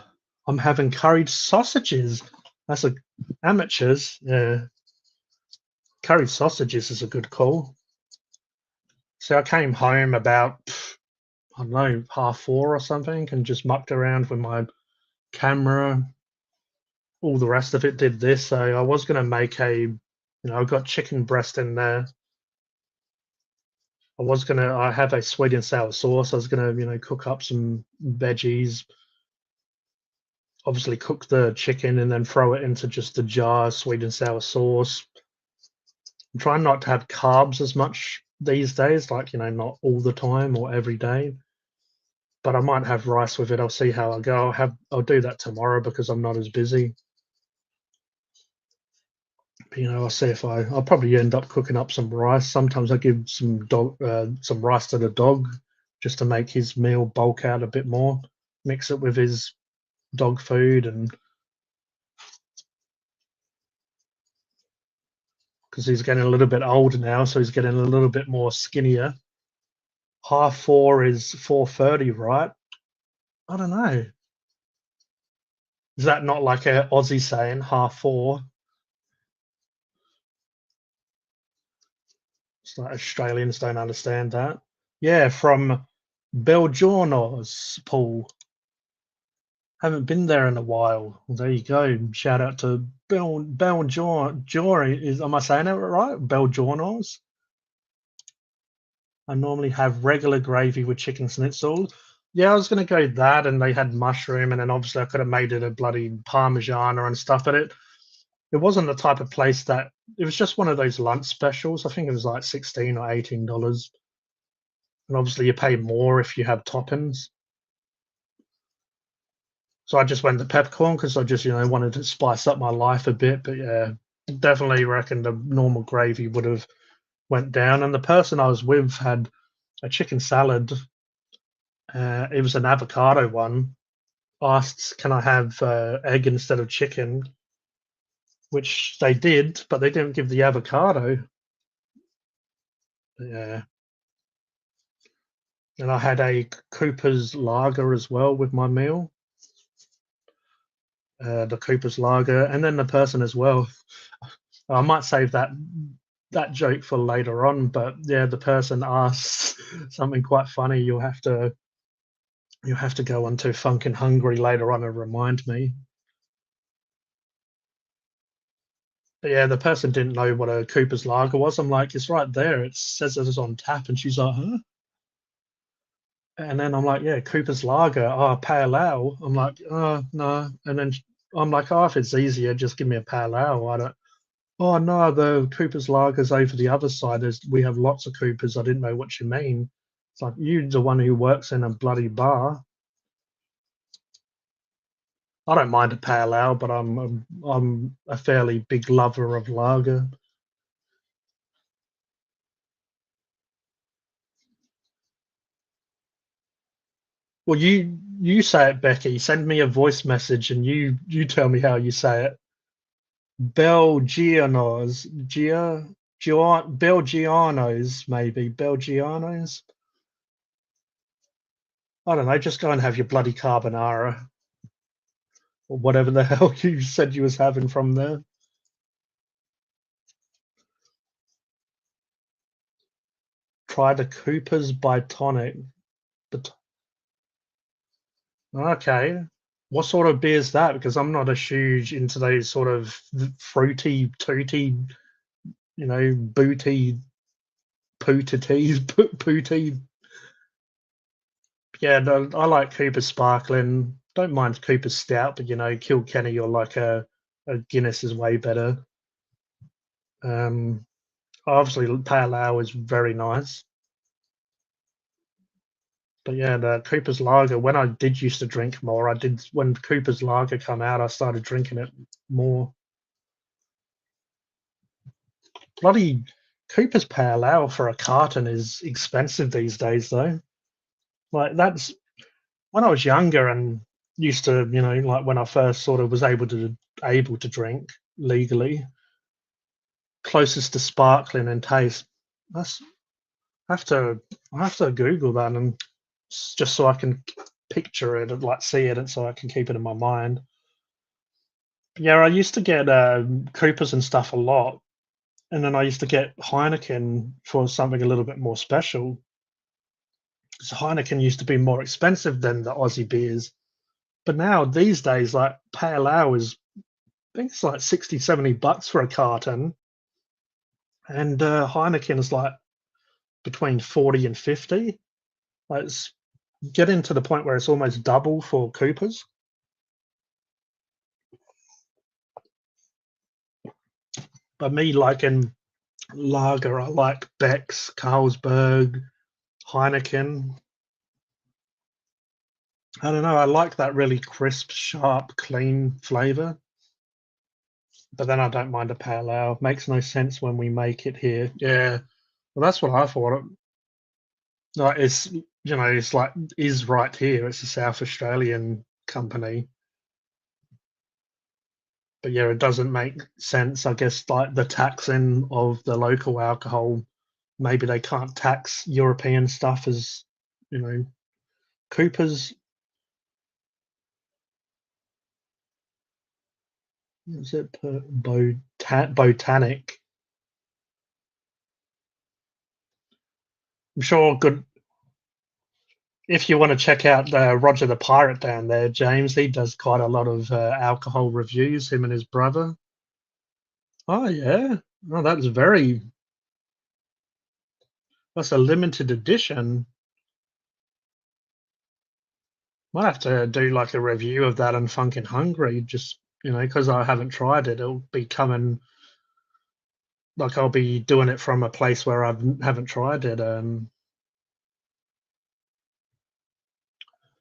I'm having curried sausages. That's a amateurs. Yeah, curried sausages is a good call. So I came home about I don't know 4:30 or something, and just mucked around with my camera. All the rest of it did this. So I was going to make I've got chicken breast in there. I have a sweet and sour sauce. I was gonna, cook up some veggies, obviously cook the chicken and then throw it into just a jar, sweet and sour sauce, I'm trying not to have carbs as much these days, like, not all the time or every day. But I might have rice with it. I'll see how I go. I'll do that tomorrow because I'm not as busy. But, I'll see if I'll probably end up cooking up some rice. Sometimes I give some rice to the dog just to make his meal bulk out a bit more. Mix it with his dog food, and because he's getting a little bit older now, so he's getting a little bit more skinnier. 4:30 is 4:30, right? I don't know. Is that not like a Aussie saying, 4:30? It's like Australians don't understand that. Yeah, from Belgiorno's, Paul. Haven't been there in a while. Well, there you go. Shout out to Belgiorno. Am I saying it right? Belgiorno's. I normally have regular gravy with chicken schnitzel. Yeah, I was gonna go that, and they had mushroom, and then obviously I could have made it a bloody parmigiana and stuff. But it wasn't the type of place that it was just one of those lunch specials. I think it was like $16 or $18, and obviously you pay more if you have toppings. So I just went to peppercorn because I just wanted to spice up my life a bit. But yeah, definitely reckon the normal gravy would have went down. And the person I was with had a chicken salad. It was an avocado one. Asked, "Can I have egg instead of chicken?" Which they did, but they didn't give the avocado. Yeah. And I had a Cooper's Lager as well with my meal. The Cooper's Lager, and then the person as well. I might save that joke for later on, but yeah, the person asked something quite funny. You'll have to go on to Funkin' Hungry later on and remind me. But yeah, the person didn't know what a Cooper's Lager was. I'm like, it's right there. It says it's on tap, and she's like, huh? And then I'm like, yeah, Cooper's Lager. Oh, pale ale. I'm like, oh no. And then I'm like, oh, if it's easier, just give me a pale ale. I don't. Oh no, the Cooper's Lager's over the other side. We have lots of Coopers. I didn't know what you mean. It's like you, the one who works in a bloody bar. I don't mind a pale ale, but I'm a fairly big lover of lager. Well, you say it, Becky. Send me a voice message, and you tell me how you say it. Belgianos, Belgianos, maybe Belgianos. I don't know. Just go and have your bloody carbonara or whatever the hell you said you was having from there. Try the Cooper's by Tonic. But okay, what sort of beer is that? Because I'm not a huge into those sort of fruity, tooty, booty, pooty, pooty. Yeah, no, I like Cooper Sparkling. Don't mind Cooper Stout, but Kilkenny or like a Guinness is way better. Um, Obviously, Pale Ale is very nice. But yeah, the Cooper's Lager. When I did used to drink more, I did when Cooper's Lager come out. I started drinking it more. Bloody Cooper's Pale Ale for a carton is expensive these days, though. Like that's when I was younger and used to, like when I first sort of was able to drink legally, closest to sparkling in taste. That's I have to Google that and just so I can picture it and like see it, and so I can keep it in my mind. Yeah, I used to get Coopers and stuff a lot, and then I used to get Heineken for something a little bit more special. Because Heineken used to be more expensive than the Aussie beers, but now these days, like Pale Ale is, I think it's like 60, $70 for a carton, and Heineken is like between 40 and 50. Like it's getting to the point where it's almost double for Coopers. But me liking Lager, I like Beck's, Carlsberg, Heineken. I don't know. I like that really crisp, sharp, clean flavor. But then I don't mind a pale ale. Makes no sense when we make it here. Yeah. Well, that's what I thought. Like it's like is right here. It's a South Australian company. But yeah, it doesn't make sense. I guess like the taxing of the local alcohol, maybe they can't tax European stuff as you know, Cooper's. Is it botanic? I'm sure good if you want to check out Roger the Pirate down there, James. He does quite a lot of alcohol reviews. Him and his brother. Oh yeah, oh that's a limited edition. Might have to do like a review of that on Funkin' Hungry, just because I haven't tried it. It'll be coming like I'll be doing it from a place where I haven't tried it.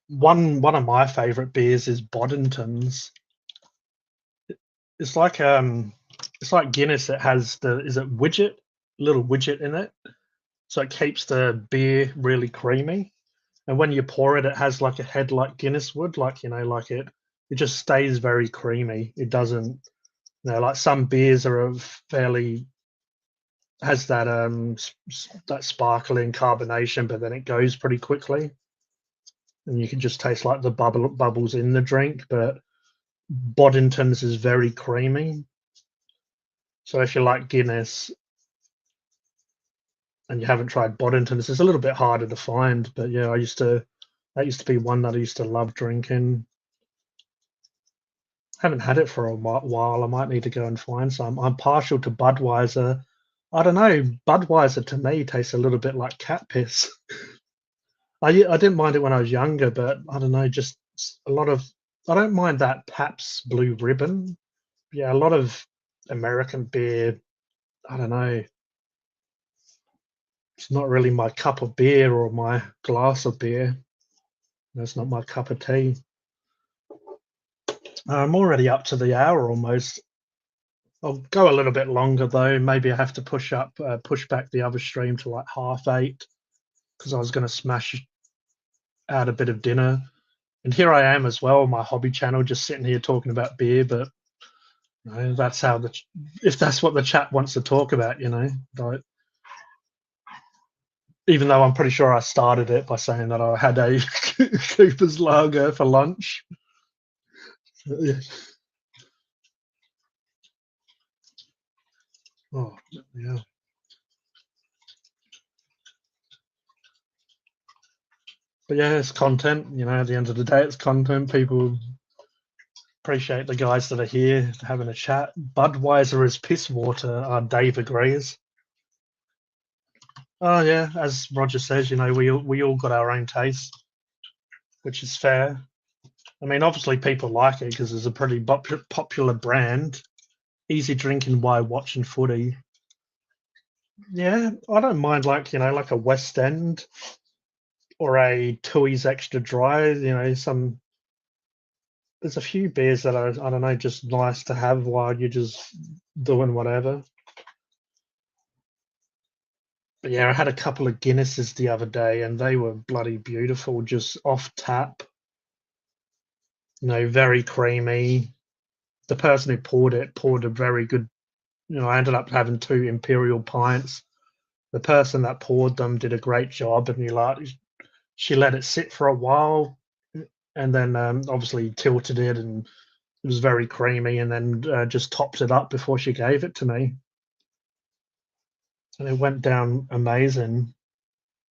One of my favorite beers is Boddington's. It's like um, it's like Guinness. It has the is it widget little widget in it, so it keeps the beer really creamy. And when you pour it, it has like a head like Guinness would, like like it just stays very creamy. It doesn't, like some beers are of fairly has that that sparkling carbonation, but then it goes pretty quickly, and you can just taste like the bubbles in the drink. But Boddington's is very creamy, so if you like Guinness and you haven't tried Boddington's, it's a little bit harder to find. But yeah, that used to be one that I used to love drinking. Haven't had it for a while. I might need to go and find some. I'm partial to Budweiser. I don't know. Budweiser to me tastes a little bit like cat piss. I didn't mind it when I was younger, but I don't know. Just a lot of. I don't mind that Pabst Blue Ribbon. Yeah, a lot of American beer. I don't know. It's not really my cup of beer or my glass of beer. That's not my cup of tea. I'm already up to the hour almost. I'll go a little bit longer though. Maybe I have to push back the other stream to like 8:30 because I was going to smash out a bit of dinner. And here I am as well, my hobby channel, just sitting here talking about beer. But that's how if that's what the chat wants to talk about, like, even though I'm pretty sure I started it by saying that I had a Cooper's Lager for lunch. Yeah. Oh, yeah. But yeah, it's content. At the end of the day, it's content. People appreciate the guys that are here having a chat. Budweiser is piss water. Dave agrees. Oh yeah, as Roger says, we all got our own taste, which is fair. I mean, obviously people like it because it's a pretty popular brand. Easy drinking while watching footy. Yeah, I don't mind like a West End or a Tui's Extra Dry. There's a few beers that are, I don't know, just nice to have while you're just doing whatever. But yeah, I had a couple of Guinnesses the other day and they were bloody beautiful, just off tap, very creamy. The person who poured a very good, I ended up having two Imperial pints. The person that poured them did a great job, and she let it sit for a while, and then obviously tilted it, and it was very creamy, and then just topped it up before she gave it to me, and it went down amazing.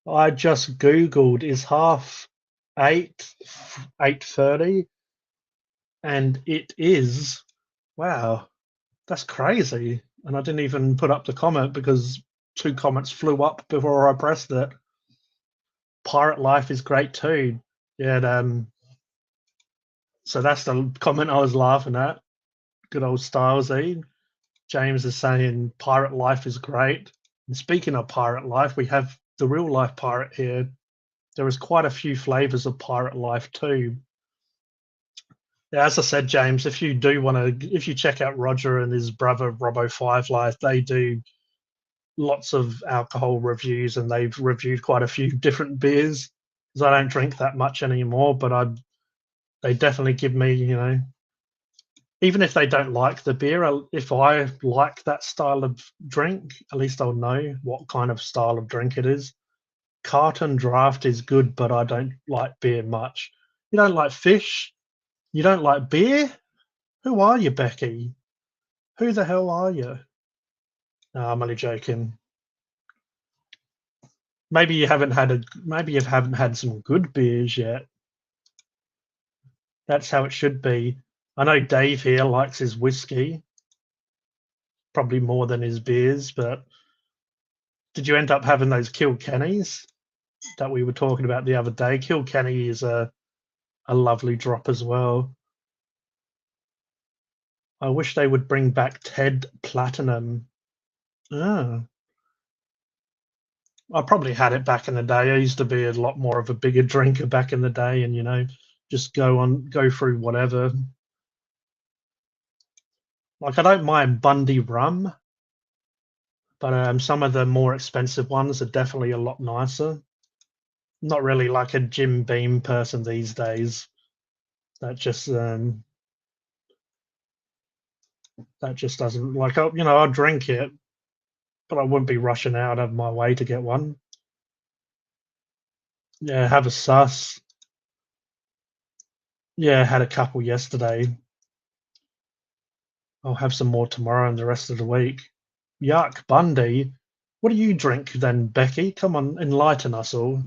I just googled is half 8:30, and it is. Wow, that's crazy. And I didn't even put up the comment because two comments flew up before I pressed it. Pirate life is great too. Yeah, so that's the comment I was laughing at. Good old Stylesy. James is saying Pirate Life is great. And speaking of Pirate Life, we have the real life pirate here. There is quite a few flavors of Pirate Life too. Yeah, as I said, James, if you do want to, if you check out Roger and his brother Robbo Five Life, they do lots of alcohol reviews and they've reviewed quite a few different beers. Because I don't drink that much anymore, but they definitely give me, even if they don't like the beer, if I like that style of drink, at least I'll know what kind of style of drink it is. Carton draft is good, but I don't like beer much. You don't like fish? You don't like beer? Who are you, Becky? Who the hell are you? No, I'm only joking. Maybe you haven't had some good beers yet. That's how it should be. I know Dave here likes his whiskey, probably more than his beers, but did you end up having those Kilkennys that we were talking about the other day? Kilkenny is a lovely drop as well. I wish they would bring back Ted Platinum. Ah, I probably had it back in the day. I used to be a lot more of a bigger drinker back in the day, and just go through whatever. Like I don't mind Bundy rum, but some of the more expensive ones are definitely a lot nicer. Not really like a Jim Beam person these days. That just doesn't like. I'll drink it, but I wouldn't be rushing out of my way to get one. Yeah, have a sus. Yeah, had a couple yesterday. I'll have some more tomorrow and the rest of the week. Yuck, Bundy. What do you drink then, Becky? Come on, enlighten us all.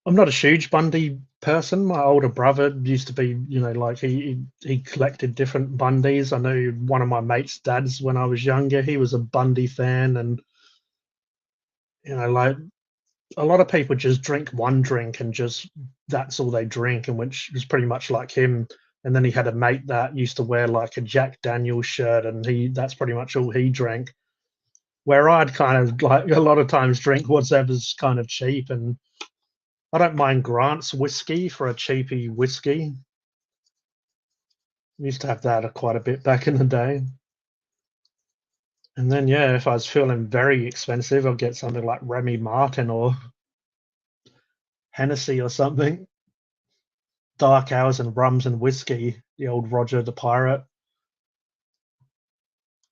I'm not a huge Bundy person. My older brother used to be, like he collected different Bundys. I know one of my mates' dads when I was younger, he was a Bundy fan, and like a lot of people just drink one drink and just that's all they drink, and which was pretty much like him. And then he had a mate that used to wear like a Jack Daniel's shirt, and that's pretty much all he drank. Where I'd kind of like a lot of times drink whatever's kind of cheap, and I don't mind Grant's whiskey for a cheapy whiskey. Used to have that quite a bit back in the day. And then yeah, if I was feeling very expensive, I'll get something like Remy Martin or Hennessy or something. Dark hours and rums and whiskey. The old Roger the Pirate.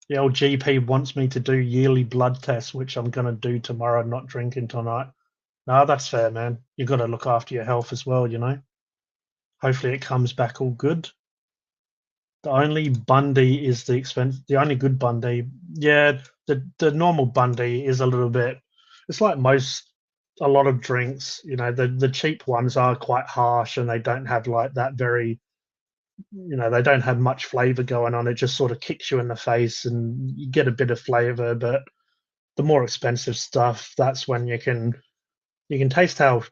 The old GP wants me to do yearly blood tests, which I'm gonna do tomorrow. Not drinking tonight. No, that's fair, man. You got to look after your health as well. Hopefully, it comes back all good. The only Bundy is the expense. The only good Bundy, yeah. The normal Bundy is a little bit. It's like a lot of drinks. The cheap ones are quite harsh and they don't have like that very. They don't have much flavor going on. It just sort of kicks you in the face and you get a bit of flavor. But the more expensive stuff, that's when you can taste how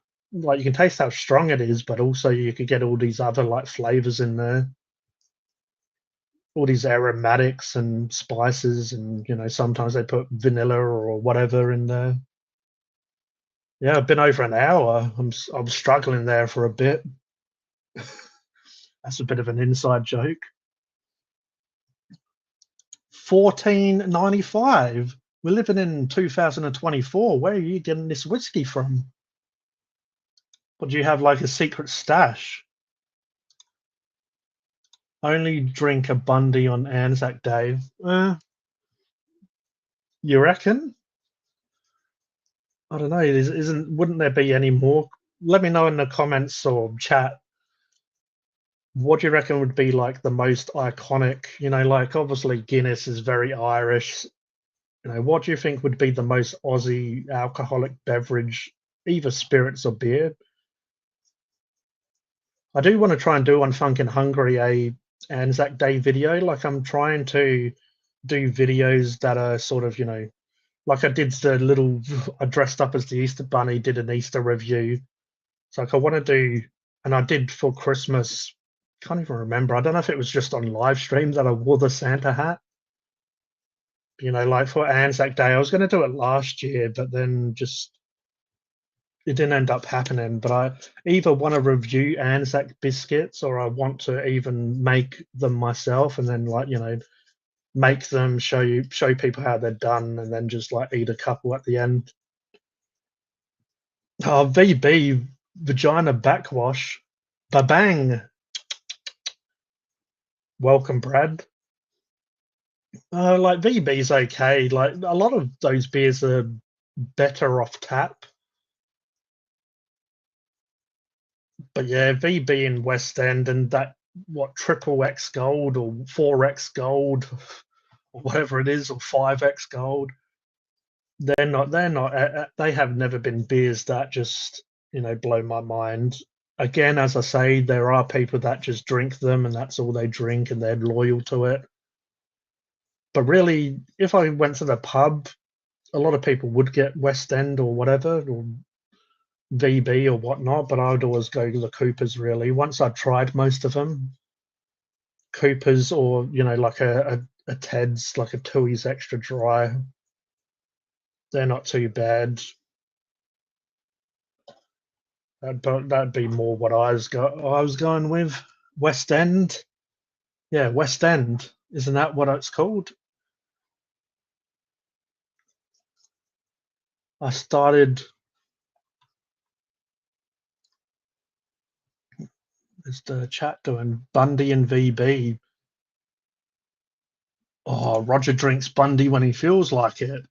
strong it is, but also you could get all these other like flavors in there, all these aromatics and spices, and sometimes they put vanilla or whatever in there. Yeah, I've been over an hour. I'm struggling there for a bit. That's a bit of an inside joke. 14.95. We're living in 2024. Where are you getting this whiskey from? Or do you have like a secret stash? Only drink a Bundy on Anzac Day. You reckon? I don't know. Wouldn't there be any more? Let me know in the comments or chat. What do you reckon would be like the most iconic? Like obviously Guinness is very Irish. What do you think would be the most Aussie alcoholic beverage, either spirits or beer? I do want to try and do on Funkin' Hungry a Anzac Day video. Like I'm trying to do videos that are sort of, like I did I dressed up as the Easter Bunny, did an Easter review. So like I want to do, and I did for Christmas can't even remember. I don't know if it was just on live stream that I wore the Santa hat. Like for Anzac Day, I was going to do it last year, but then just it didn't end up happening. But I either want to review Anzac biscuits or I want to even make them myself and then make them show people how they're done and then just eat a couple at the end. Oh, VB vagina backwash, babang. Welcome, Brad. VB's okay. Like a lot of those beers are better off tap. But yeah, VB in West End and that triple X gold or 4X gold or whatever it is or 5X gold. They have never been beers that just blow my mind. Again, as I say, there are people that just drink them and that's all they drink and they're loyal to it. But really, if I went to the pub, a lot of people would get West End or whatever, or VB or whatnot, but I would always go to the Coopers really. Once I tried most of them, Coopers or, like a Ted's, like a Tui's extra dry, they're not too bad. That'd be more what I was going with. West End. Yeah, West End. Isn't that what it's called? I started. Is the chat doing Bundy and VB? Oh, Roger drinks Bundy when he feels like it.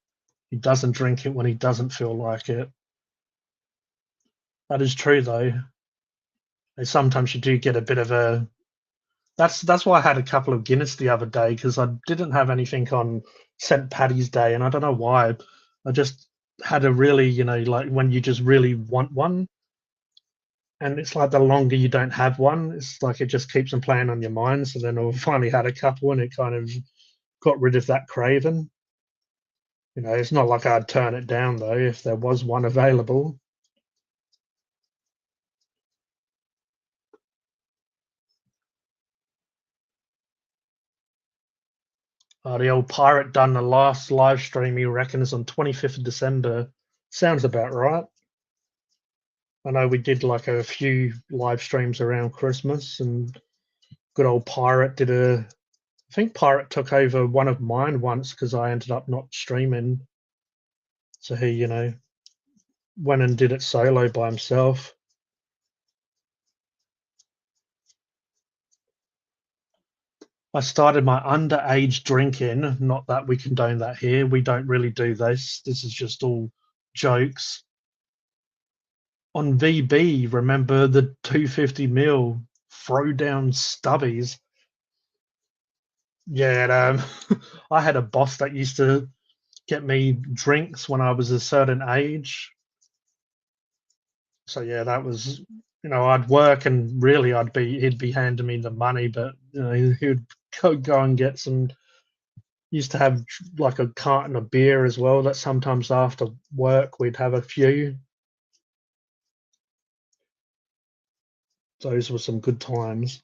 He doesn't drink it when he doesn't feel like it. That is true, though. And sometimes you do get a bit of a. That's why I had a couple of Guinness the other day because I didn't have anything on St. Paddy's Day, and I don't know why. I just had a really, like when you just really want one, and it's like the longer you don't have one, it's like it just keeps on playing on your mind. So then I finally had a couple, and it kind of got rid of that craving. It's not like I'd turn it down though if there was one available. The old pirate done the last live stream, he reckons, on 25th of December. Sounds about right. I know we did like a few live streams around Christmas, and good old Pirate did I think Pirate took over one of mine once because I ended up not streaming. So he, went and did it solo by himself. I started my underage drinking. Not that we condone that here. We don't really do this. This is just all jokes. On VB, remember the 250ml throwdown stubbies? Yeah, I had a boss that used to get me drinks when I was a certain age. So yeah, that was I'd work and really he'd be handing me the money, but he would go and get some. Used to have like a carton of beer as well. That sometimes after work we'd have a few. Those were some good times.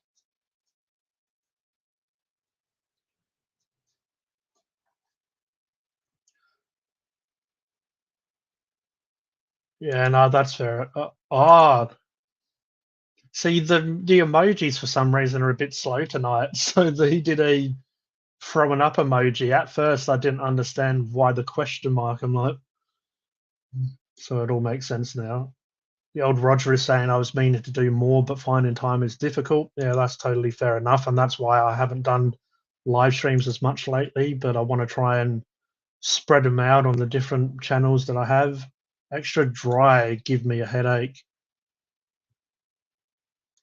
Yeah, no, that's fair. See the emojis for some reason are a bit slow tonight. So he did a throwing up emoji. At first, I didn't understand why the question mark. I'm like, so it all makes sense now. The old Roger is saying I was meaning to do more, but finding time is difficult. Yeah, that's totally fair enough, and that's why I haven't done live streams as much lately. But I want to try and spread them out on the different channels that I have. Extra dry give me a headache.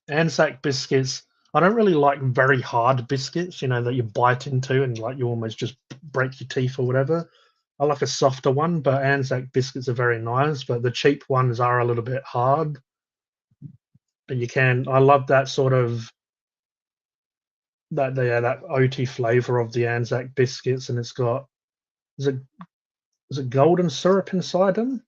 Anzac biscuits. I don't really like very hard biscuits, that you bite into and like you almost just break your teeth or whatever. I like a softer one, but Anzac biscuits are very nice, but the cheap ones are a little bit hard. But I love that sort of that oaty flavor of the Anzac biscuits, and it's got is it golden syrup inside them?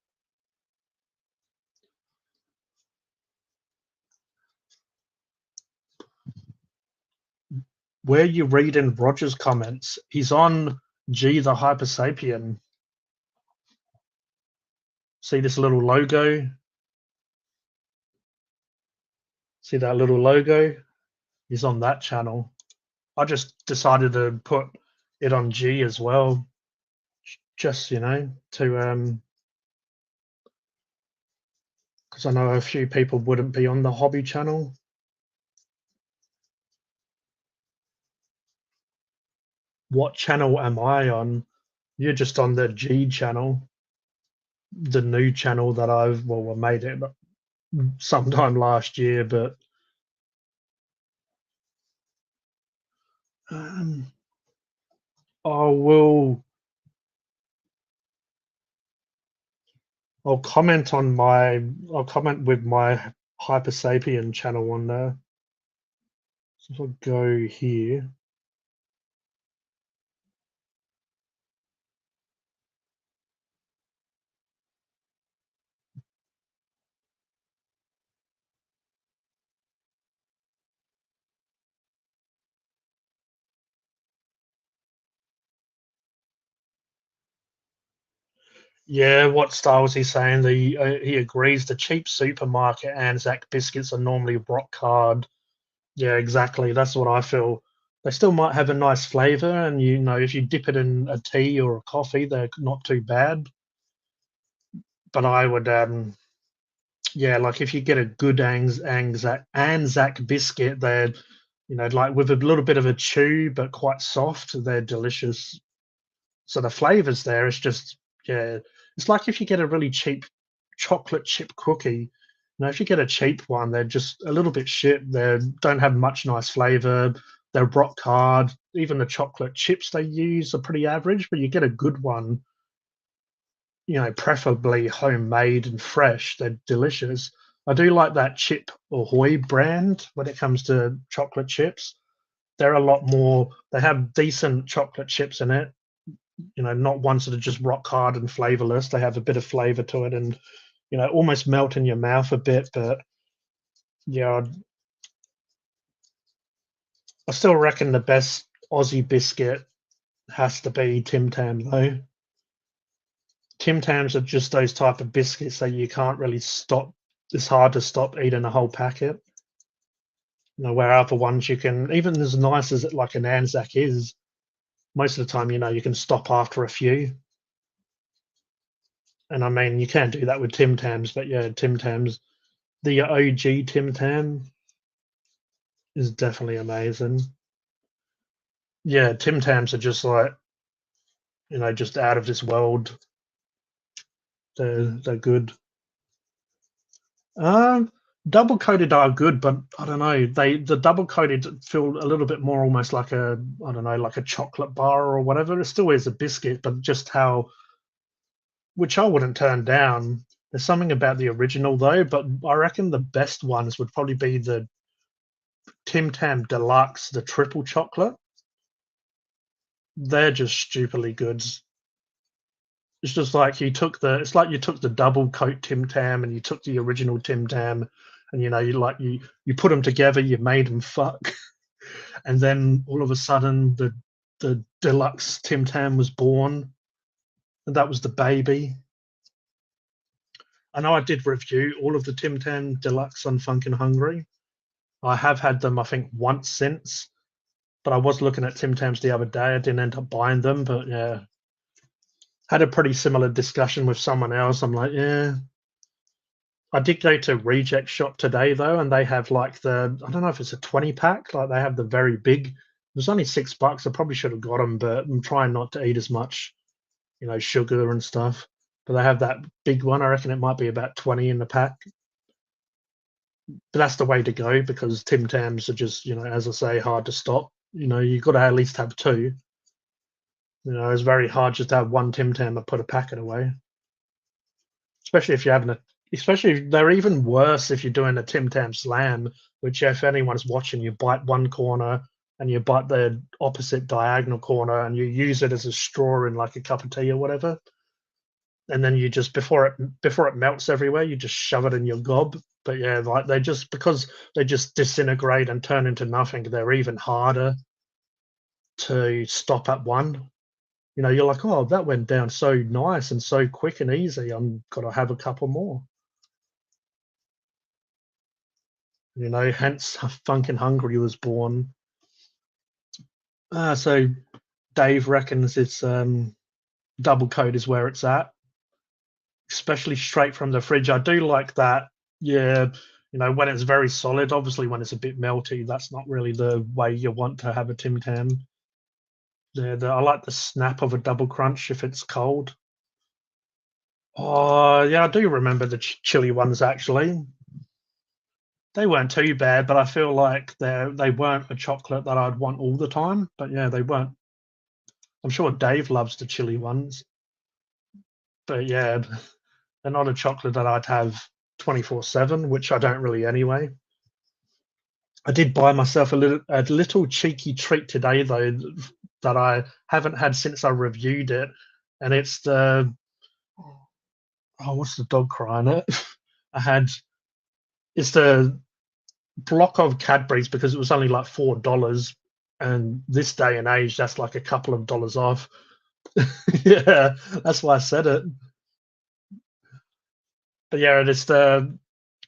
where you read in Roger's comments, he's on G the Hyper Sapien. See this little logo? See that little logo? He's on that channel. I just decided to put it on G as well, just to because I know a few people wouldn't be on the hobby channel. What channel am I on? You're just on the G channel, the new channel that I made it sometime last year, but um, I will. I'll comment on my. I'll comment with my Hyper Sapien channel on there. So if I go here, yeah, what style was he saying? He agrees the cheap supermarket Anzac biscuits are normally rock hard. Yeah, exactly. That's what I feel. They still might have a nice flavor, and if you dip it in a tea or a coffee, they're not too bad. But I would, yeah, like if you get a good Anzac biscuit, they're, like with a little bit of a chew, but quite soft. They're delicious. So the flavors there, it's just, yeah, it's like if you get a really cheap chocolate chip cookie. If you get a cheap one, they're just a little bit shit. They don't have much nice flavor. They're rock hard. Even the chocolate chips they use are pretty average, but you get a good one, preferably homemade and fresh. They're delicious. I do like that Chip Ahoy brand when it comes to chocolate chips. They're a lot more, they have decent chocolate chips in it, not ones that are just rock hard and flavorless. They have a bit of flavor to it and, almost melt in your mouth a bit. But yeah, I still reckon the best Aussie biscuit has to be Tim Tam, though. Tim Tams are just those type of biscuits that you can't really stop. It's hard to stop eating a whole packet. Where other ones you can, even as nice as it like an Anzac is, most of the time, you can stop after a few. And I mean, you can do that with Tim Tams, but yeah, Tim Tams, the OG Tim Tam is definitely amazing. Yeah, Tim Tams are just like, just out of this world. They're good. Um, Double coated are good, but I don't know. The double coated feel a little bit more almost like I don't know, like a chocolate bar or whatever. It still is a biscuit, but just how, which I wouldn't turn down. There's something about the original though, but I reckon the best ones would probably be the Tim Tam Deluxe, the triple chocolate. They're just stupidly good. It's just like it's like you took the double coat Tim Tam and you took the original Tim Tam, and you put them together, you made them fuck, and then all of a sudden the deluxe Tim Tam was born, and that was the baby. I know I did review all of the Tim Tam Deluxe on Funkin' Hungry. I have had them, I think, once since, but I was looking at Tim Tams the other day. I didn't end up buying them, but yeah, had a pretty similar discussion with someone else. I'm like, yeah. I did go to Reject Shop today though, and they have like I don't know if it's a 20 pack, like they have the very big. It was only $6. I probably should have got them, but I'm trying not to eat as much, sugar and stuff. But they have that big one. I reckon it might be about 20 in the pack. But that's the way to go because Tim Tams are just, as I say, hard to stop. You've got to at least have two. It's very hard just to have one Tim Tam and put a packet away. Especially if you're having especially they're even worse if you're doing a Tim Tam slam, which if anyone's watching, you bite one corner and you bite the opposite diagonal corner and you use it as a straw in like a cup of tea or whatever. And then you just before it melts everywhere, you just shove it in your gob. But yeah, like because they just disintegrate and turn into nothing, they're even harder. to stop at one. You know, you're like, oh, that went down so nice and so quick and easy. I'm gonna have a couple more. You know, hence Funkin' Hungry was born. So Dave reckons it's double coat is where it's at, especially straight from the fridge. I do like that. Yeah, you know, when it's very solid. Obviously, when it's a bit melty, that's not really the way you want to have a Tim Tam. Yeah, I like the snap of a double crunch if it's cold. Oh, yeah, I do remember the chili ones actually. They weren't too bad, but I feel like they weren't a chocolate that I'd want all the time. But yeah, they weren't. I'm sure Dave loves the chili ones, but yeah, they're not a chocolate that I'd have 24/7, which I don't really anyway. I did buy myself a little cheeky treat today though that I haven't had since I reviewed it, and it's the what's the dog crying at? I had it's the block of Cadbury's because it was only like $4, and this day and age that's like a couple of dollars off. Yeah, that's why I said it. But yeah, it's the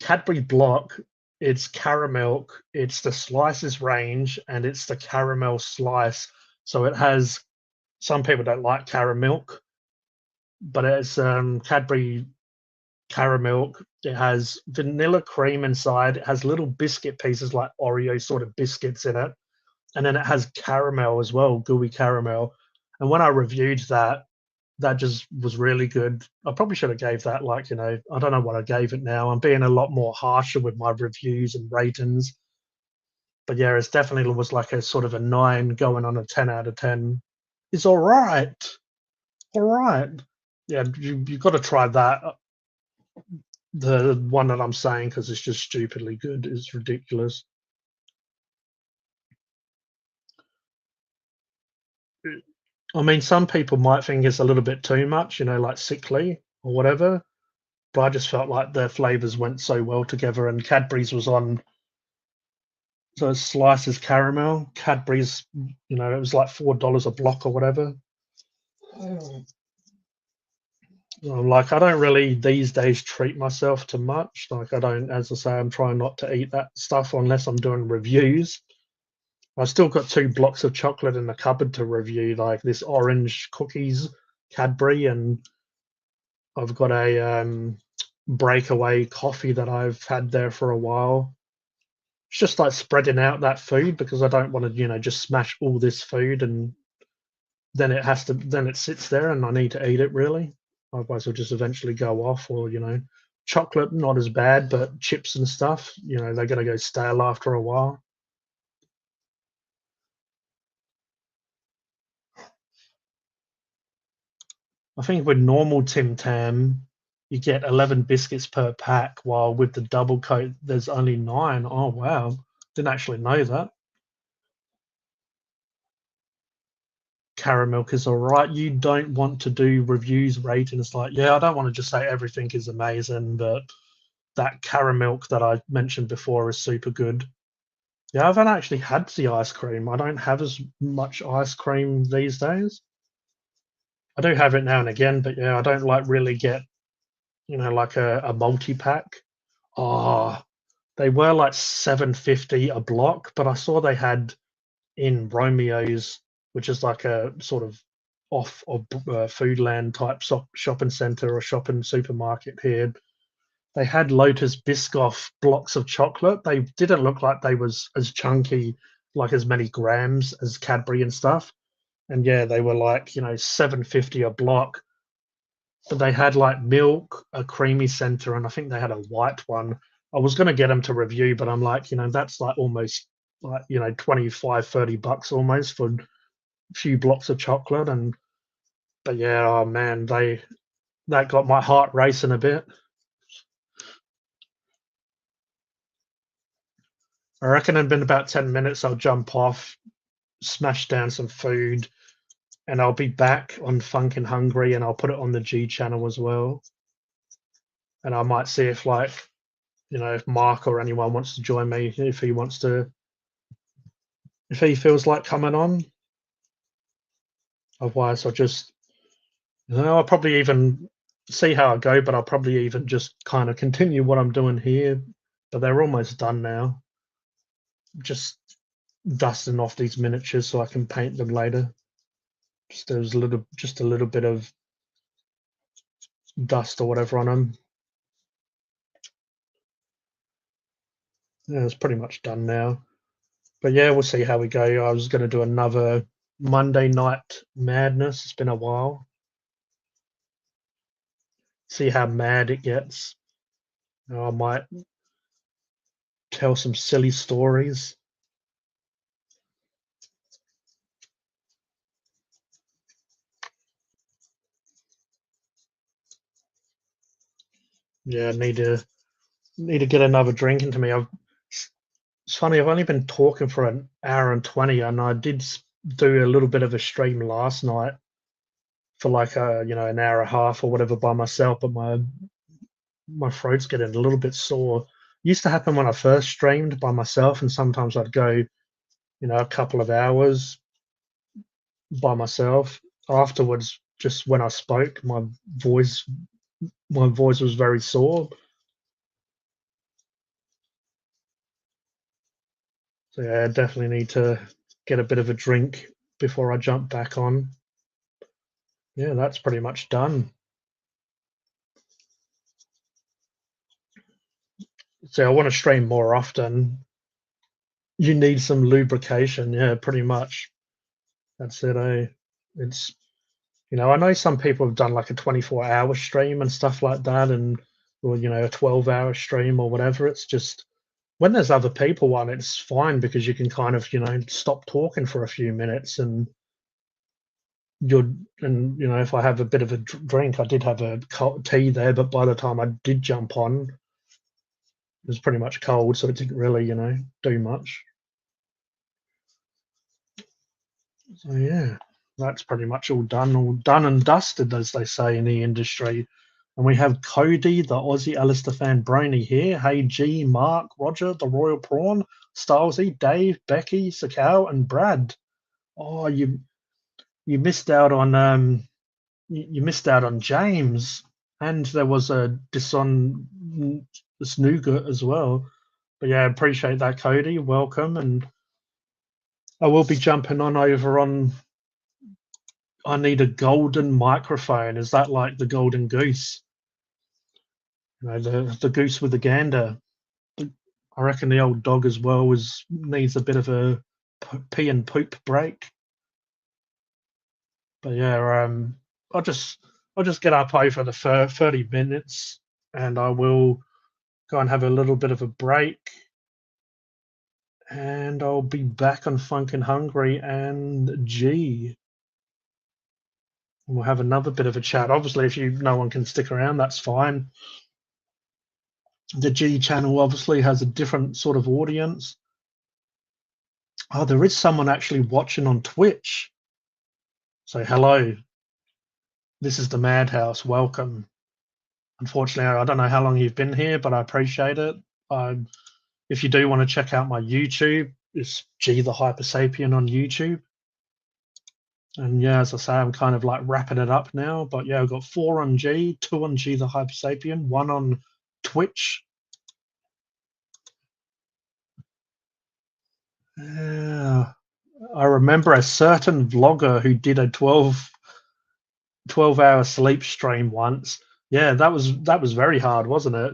Cadbury block. It's caramel. It's the slices range, and it's the caramel slice. So it has. Some people don't like caramel, but it's Cadbury caramel. It has vanilla cream inside. It has little biscuit pieces like Oreo sort of biscuits in it, and then it has caramel as well, gooey caramel. And when I reviewed that, that just was really good. I probably should have gave that like, I don't know what I gave it now. I'm being a lot more harsher with my reviews and ratings. But yeah, it's definitely was like a sort of a 9 going on a 10 out of 10. It's all right. All right. Yeah, you've got to try that. The one that I'm saying because it's just stupidly good. It's ridiculous. I mean, some people might think it's a little bit too much, like sickly or whatever. But I just felt like their flavors went so well together, and Cadbury's was on. So slices caramel, Cadbury's, it was like $4 a block or whatever. Like I don't really these days treat myself to much. Like I don't, as I say, I'm trying not to eat that stuff unless I'm doing reviews. I still got 2 blocks of chocolate in the cupboard to review, like this orange cookies Cadbury, and I've got a breakaway coffee that I've had there for a while. It's just like spreading out that food because I don't want to, just smash all this food and then it sits there and I need to eat it really. Otherwise it'll just eventually go off or, chocolate not as bad, but chips and stuff, they're gonna go stale after a while. I think with normal Tim Tam, you get 11 biscuits per pack, while with the double coat there's only 9. Oh wow. Didn't actually know that. Caramel is all right. You don't want to do reviews ratings like, yeah, I don't want to just say everything is amazing, but that caramel that I mentioned before is super good. Yeah, I haven't actually had the ice cream. I don't have as much ice cream these days. I do have it now and again, but yeah, I don't like really get, like a multi-pack. Oh, they were like 7.50 a block, but I saw they had in Romeo's, which is like a sort of off of Foodland type shopping center or shopping supermarket here. They had Lotus Biscoff blocks of chocolate. They didn't look like they was as chunky, like as many grams as Cadbury and stuff. And yeah, they were like 7.50 a block. But they had like milk, a creamy center, and I think they had a white one. I was going to get them to review, but I'm like, that's like almost like 25-30 bucks almost for a few blocks of chocolate. And but yeah, oh man, that got my heart racing a bit. I reckon in about 10 minutes I'll jump off, smash down some food, and I'll be back on Funkin' Hungry, and I'll put it on the G channel as well. And I might see if if Mark or anyone wants to join me, if he feels like coming on. Otherwise, I'll probably even see how I go, but I'll probably even just kind of continue what I'm doing here. But they're almost done now. Just dusting off these miniatures so I can paint them later. Just a little bit of dust or whatever on them. Yeah, it's pretty much done now. But yeah, we'll see how we go. I was going to do another Monday Night Madness. It's been a while. See how mad it gets. I might tell some silly stories. Yeah, need to get another drink into me. It's funny. I've only been talking for an hour and 20, and I did do a little bit of a stream last night for like an hour and a half or whatever by myself, but my throat's getting a little bit sore. Used to happen when I first streamed by myself, and sometimes I'd go, a couple of hours by myself. Afterwards, just when I spoke, my voice was very sore. So yeah, I definitely need to get a bit of a drink before I jump back on. Yeah, that's pretty much done. So I want to stream more often. You need some lubrication, yeah, pretty much. That's it, eh? It's I know some people have done like a 24-hour stream and stuff like that, and or a 12-hour stream or whatever. It's just when there's other people on, it's fine because you can kind of stop talking for a few minutes and you're and if I have a bit of a drink, I did have a tea there, but by the time I did jump on, it was pretty much cold, so it didn't really do much. So yeah, that's pretty much all done and dusted, as they say in the industry. And we have Cody, the Aussie Alistair fan Brony here. Hey G, Mark, Roger, the Royal Prawn, Stylesy, Dave, Becky, Sakau, and Brad. Oh, you missed out on you missed out on James, and there was a Dison Snoogut as well. But yeah, appreciate that, Cody. Welcome, and I will be jumping on over on. I need a golden microphone. Is that like the golden goose? The goose with the gander. I reckon the old dog as well needs a bit of a pee and poop break. But yeah, I'll just I'll just get up over the 30 minutes, and I will go and have a little bit of a break, and I'll be back on Funkin' Hungry and G. We'll have another bit of a chat. Obviously, if no one can stick around, that's fine. The G channel obviously has a different sort of audience. Oh, there is someone actually watching on Twitch. So hello, this is the Madhouse. Welcome. Unfortunately, I don't know how long you've been here, but I appreciate it. If you do want to check out my YouTube, it's G the Hyper Sapien on YouTube. And yeah, as I say, I'm kind of like wrapping it up now. But yeah, I've got 4 on G, 2 on G the Hyper Sapien, 1 on Twitch. Yeah, I remember a certain vlogger who did a 12-hour sleep stream once. Yeah, that was very hard, wasn't it?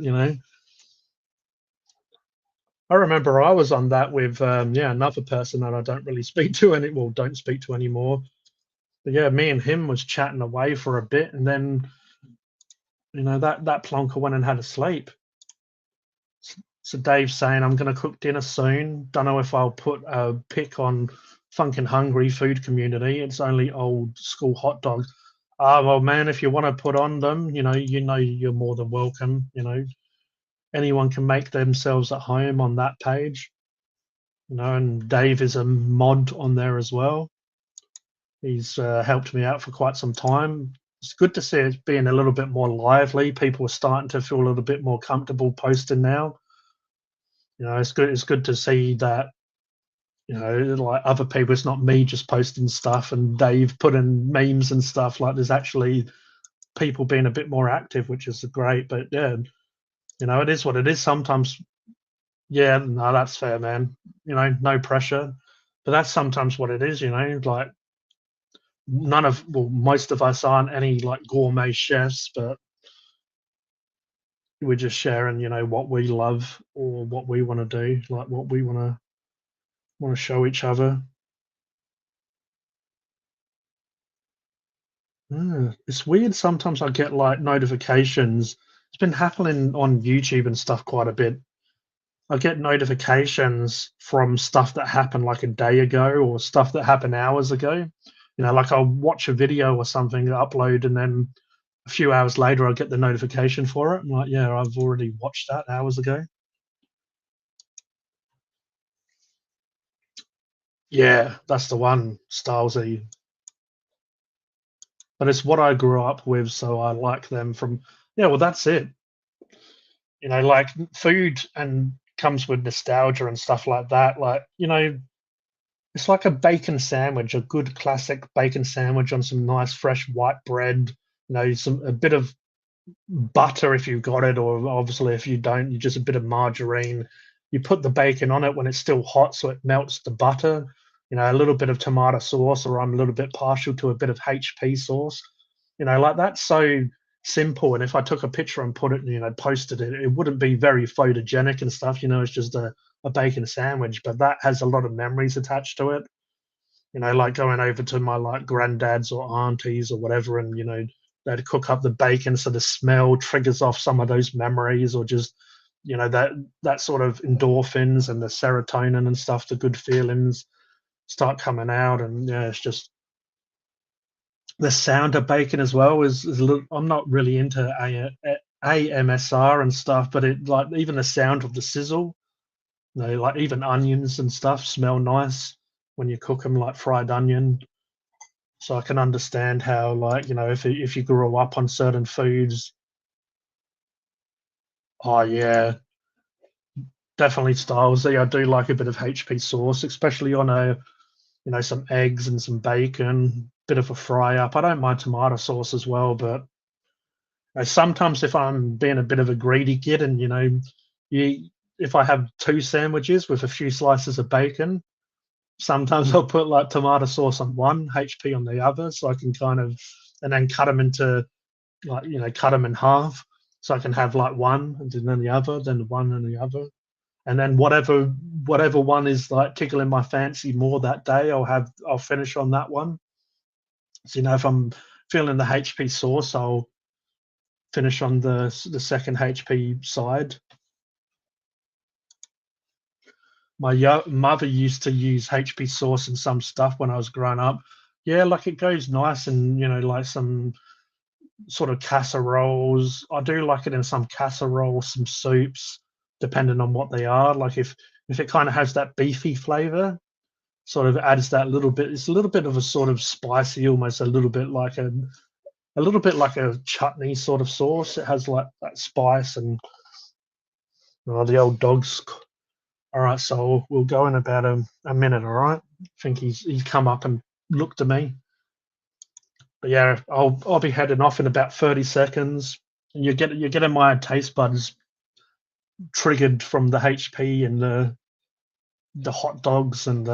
I remember I was on that with another person that I don't really speak to don't speak to anymore. But yeah, me and him was chatting away for a bit, and then that plonker went and had a sleep. So Dave's saying I'm going to cook dinner soon. Don't know if I'll put a pic on Funkin' Hungry Food Community. It's only old school hot dogs. Well, man, if you want to put on them, you're more than welcome. Anyone can make themselves at home on that page. And Dave is a mod on there as well. He's helped me out for quite some time. It's good to see it being a little bit more lively. People are starting to feel a little bit more comfortable posting now. It's good. It's good to see that like other people. It's not me just posting stuff and Dave putting memes and stuff. Like there's actually people being a bit more active, which is great. But yeah, it is what it is. Sometimes, yeah, no, that's fair, man. No pressure. But that's sometimes what it is. Like most of us aren't any like gourmet chefs, but we're just sharing, what we love or what we want to do, like what we want to show each other. It's weird. Sometimes I get like notifications. It's been happening on YouTube and stuff quite a bit. I get notifications from stuff that happened like a day ago or stuff that happened hours ago. Like I'll watch a video or something, upload, and then a few hours later I'll get the notification for it. I'm like, yeah, I've already watched that hours ago. Yeah, that's the one, Stylesy. But it's what I grew up with, so I like them from. Yeah, well, that's it. Like food and comes with nostalgia and stuff like that. Like, it's like a bacon sandwich, a good classic bacon sandwich on some nice fresh white bread. A bit of butter if you've got it, or obviously if you don't, you just a bit of margarine. You put the bacon on it when it's still hot, so it melts the butter. A little bit of tomato sauce, or I'm a little bit partial to a bit of HP sauce. Like that's so simple. And if I took a picture and put it, posted it, it wouldn't be very photogenic and stuff. It's just a bacon sandwich, but that has a lot of memories attached to it. Like going over to my like granddads or aunties or whatever, and they'd cook up the bacon, so the smell triggers off some of those memories, or just that sort of endorphins and the serotonin and stuff, the good feelings start coming out, and yeah, it's just the sound of bacon as well is a little. I'm not really into AMSR and stuff, but it like even the sound of the sizzle, like even onions and stuff smell nice when you cook them, like fried onion. So I can understand how, like, if you grew up on certain foods, oh yeah, definitely styles. Yeah, I do like a bit of HP sauce, especially on some eggs and some bacon, bit of a fry up. I don't mind tomato sauce as well, but sometimes if I'm being a bit of a greedy kid, and you if I have two sandwiches with a few slices of bacon, sometimes I'll put like tomato sauce on one, HP on the other, so I can kind of, and then cut them into like cut them in half, so I can have like one and then the other, then one and the other, and then whatever one is like tickling my fancy more that day, I'll finish on that one. So if I'm feeling the HP sauce, I'll finish on the second HP side. My mother used to use HP sauce in some stuff when I was growing up. Yeah, like it goes nice, and like some sort of casseroles. I do like it in some casseroles, some soups, depending on what they are. Like if it kind of has that beefy flavor, sort of adds that little bit. It's a little bit of a sort of spicy, almost a little bit like a little bit like a chutney sort of sauce. It has like that spice, and the old dog's. All right, so we'll go in about a minute. All right, I think he's come up and looked at me. But yeah, I'll be heading off in about 30 seconds. And you're getting my taste buds triggered from the HP and the hot dogs, and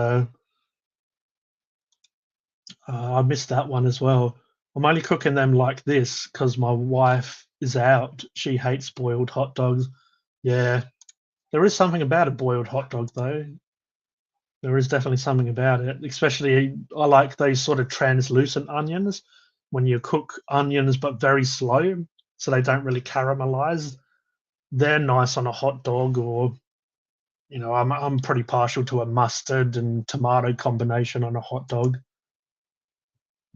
I missed that one as well. I'm only cooking them like this because my wife is out. She hates boiled hot dogs. Yeah, there is something about a boiled hot dog though. There is definitely something about it. Especially, I like those sort of translucent onions when you cook onions, but very slow, so they don't really caramelize. They're nice on a hot dog, or I'm pretty partial to a mustard and tomato combination on a hot dog.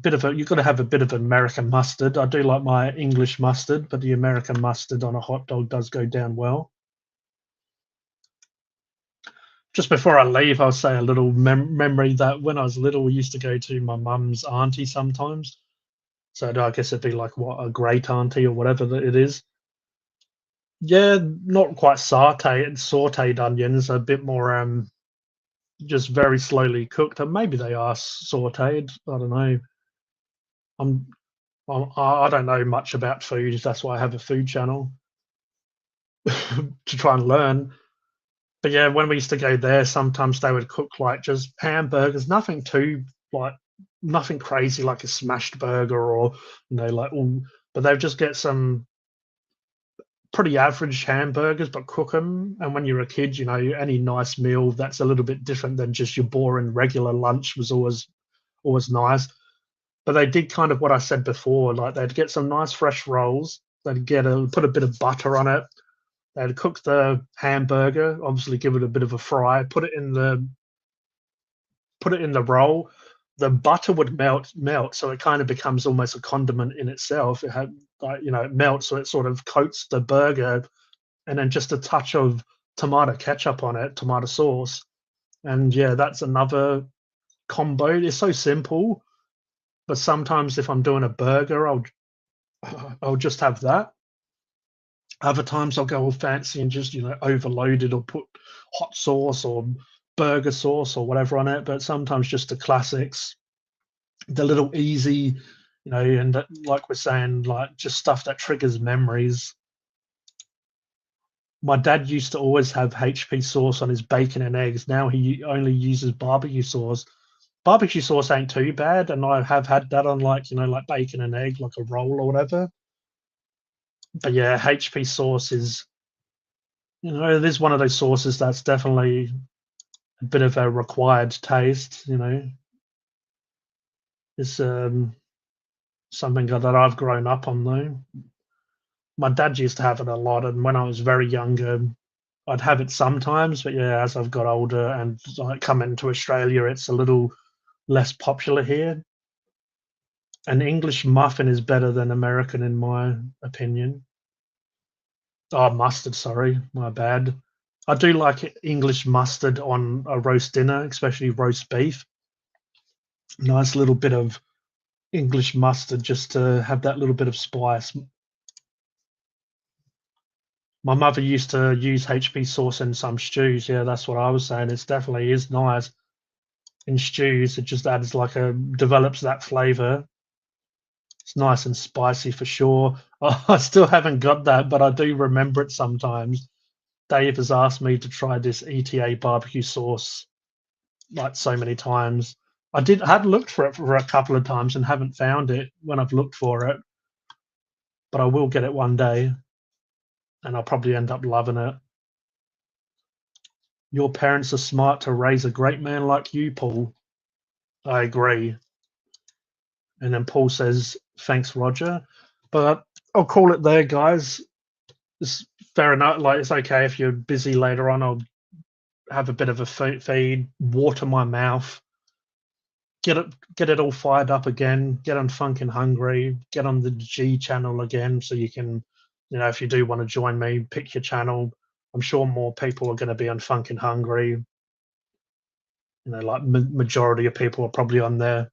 You've got to have a bit of American mustard. I do like my English mustard, but the American mustard on a hot dog does go down well. Just before I leave, I'll say a little memory that when I was little, we used to go to my mum's auntie sometimes. So I guess it'd be like what, a great auntie or whatever that it is. Yeah, not quite sauteed onions, a bit more just very slowly cooked, and maybe they are sautéed. I don't know. I'm, I don't know much about food. That's why I have a food channel to try and learn. But yeah, when we used to go there, sometimes they would cook like just hamburgers, nothing too like nothing crazy like a smashed burger or like all. But they'd just get some pretty average hamburgers, but cook them. And when you're a kid, any nice meal that's a little bit different than just your boring regular lunch was always nice. But they did kind of what I said before, like they'd get some nice fresh rolls. They'd put a bit of butter on it. They'd cook the hamburger, obviously give it a bit of a fry, put it in the roll. The butter would melt, so it kind of becomes almost a condiment in itself. It had it melts, so it sort of coats the burger, and then just a touch of tomato ketchup on it, tomato sauce, and yeah, that's another combo. It's so simple, but sometimes if I'm doing a burger, I'll just have that. Other times I'll go all fancy and just overload it or put hot sauce or burger sauce or whatever on it. But sometimes just the classics, the little easy, and like we're saying, like just stuff that triggers memories. My dad used to always have HP sauce on his bacon and eggs. Now he only uses barbecue sauce. Barbecue sauce ain't too bad, and I have had that on like bacon and egg, like a roll or whatever. But yeah, HP sauce is it is one of those sauces that's definitely a bit of a required taste. It's something that I've grown up on though. My dad used to have it a lot, and when I was very younger, I'd have it sometimes. But yeah, as I've got older and like come into Australia, it's a little less popular here. An English muffin is better than American, in my opinion. Oh, mustard, sorry, my bad. I do like English mustard on a roast dinner, especially roast beef. Nice little bit of English mustard just to have that little bit of spice. My mother used to use HP sauce in some stews. Yeah, that's what I was saying. It definitely is nice in stews. It just adds develops that flavor. It's nice and spicy for sure. I still haven't got that, but I do remember it sometimes. Dave has asked me to try this ETA barbecue sauce like so many times. I had looked for it for a couple of times and haven't found it when I've looked for it, but I will get it one day, and I'll probably end up loving it. Your parents are smart to raise a great man like you, Paul. I agree. And then Paul says, "Thanks, Roger." But I'll call it there, guys. It's fair enough. Like it's okay if you're busy later on. I'll have a bit of a feed, water my mouth, get it all fired up again, get on Funkin' Hungry, get on the G channel again, so you can, if you do want to join me, pick your channel. I'm sure more people are going to be on Funkin' Hungry. Like majority of people are probably on there.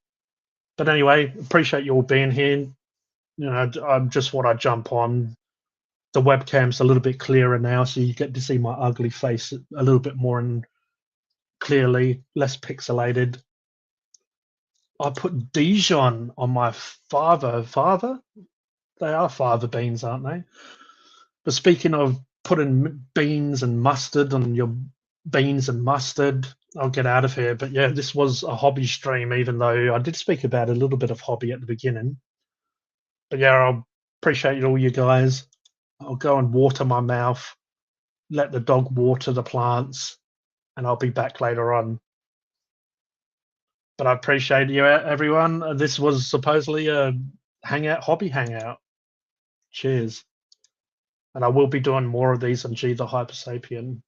But anyway, appreciate you all being here. I'm just what I jump on. The webcam's a little bit clearer now, so you get to see my ugly face a little bit more and clearly, less pixelated. I put Dijon on my father. They are fava beans, aren't they? But speaking of putting beans and mustard on your beans and mustard, I'll get out of here. But yeah, this was a hobby stream, even though I did speak about a little bit of hobby at the beginning. But yeah, I'll appreciate all you guys. I'll go and water my mouth, let the dog water the plants, and I'll be back later on. But I appreciate you, everyone. This was supposedly a hobby hangout. Cheers. And I will be doing more of these on G the Hyper Sapien.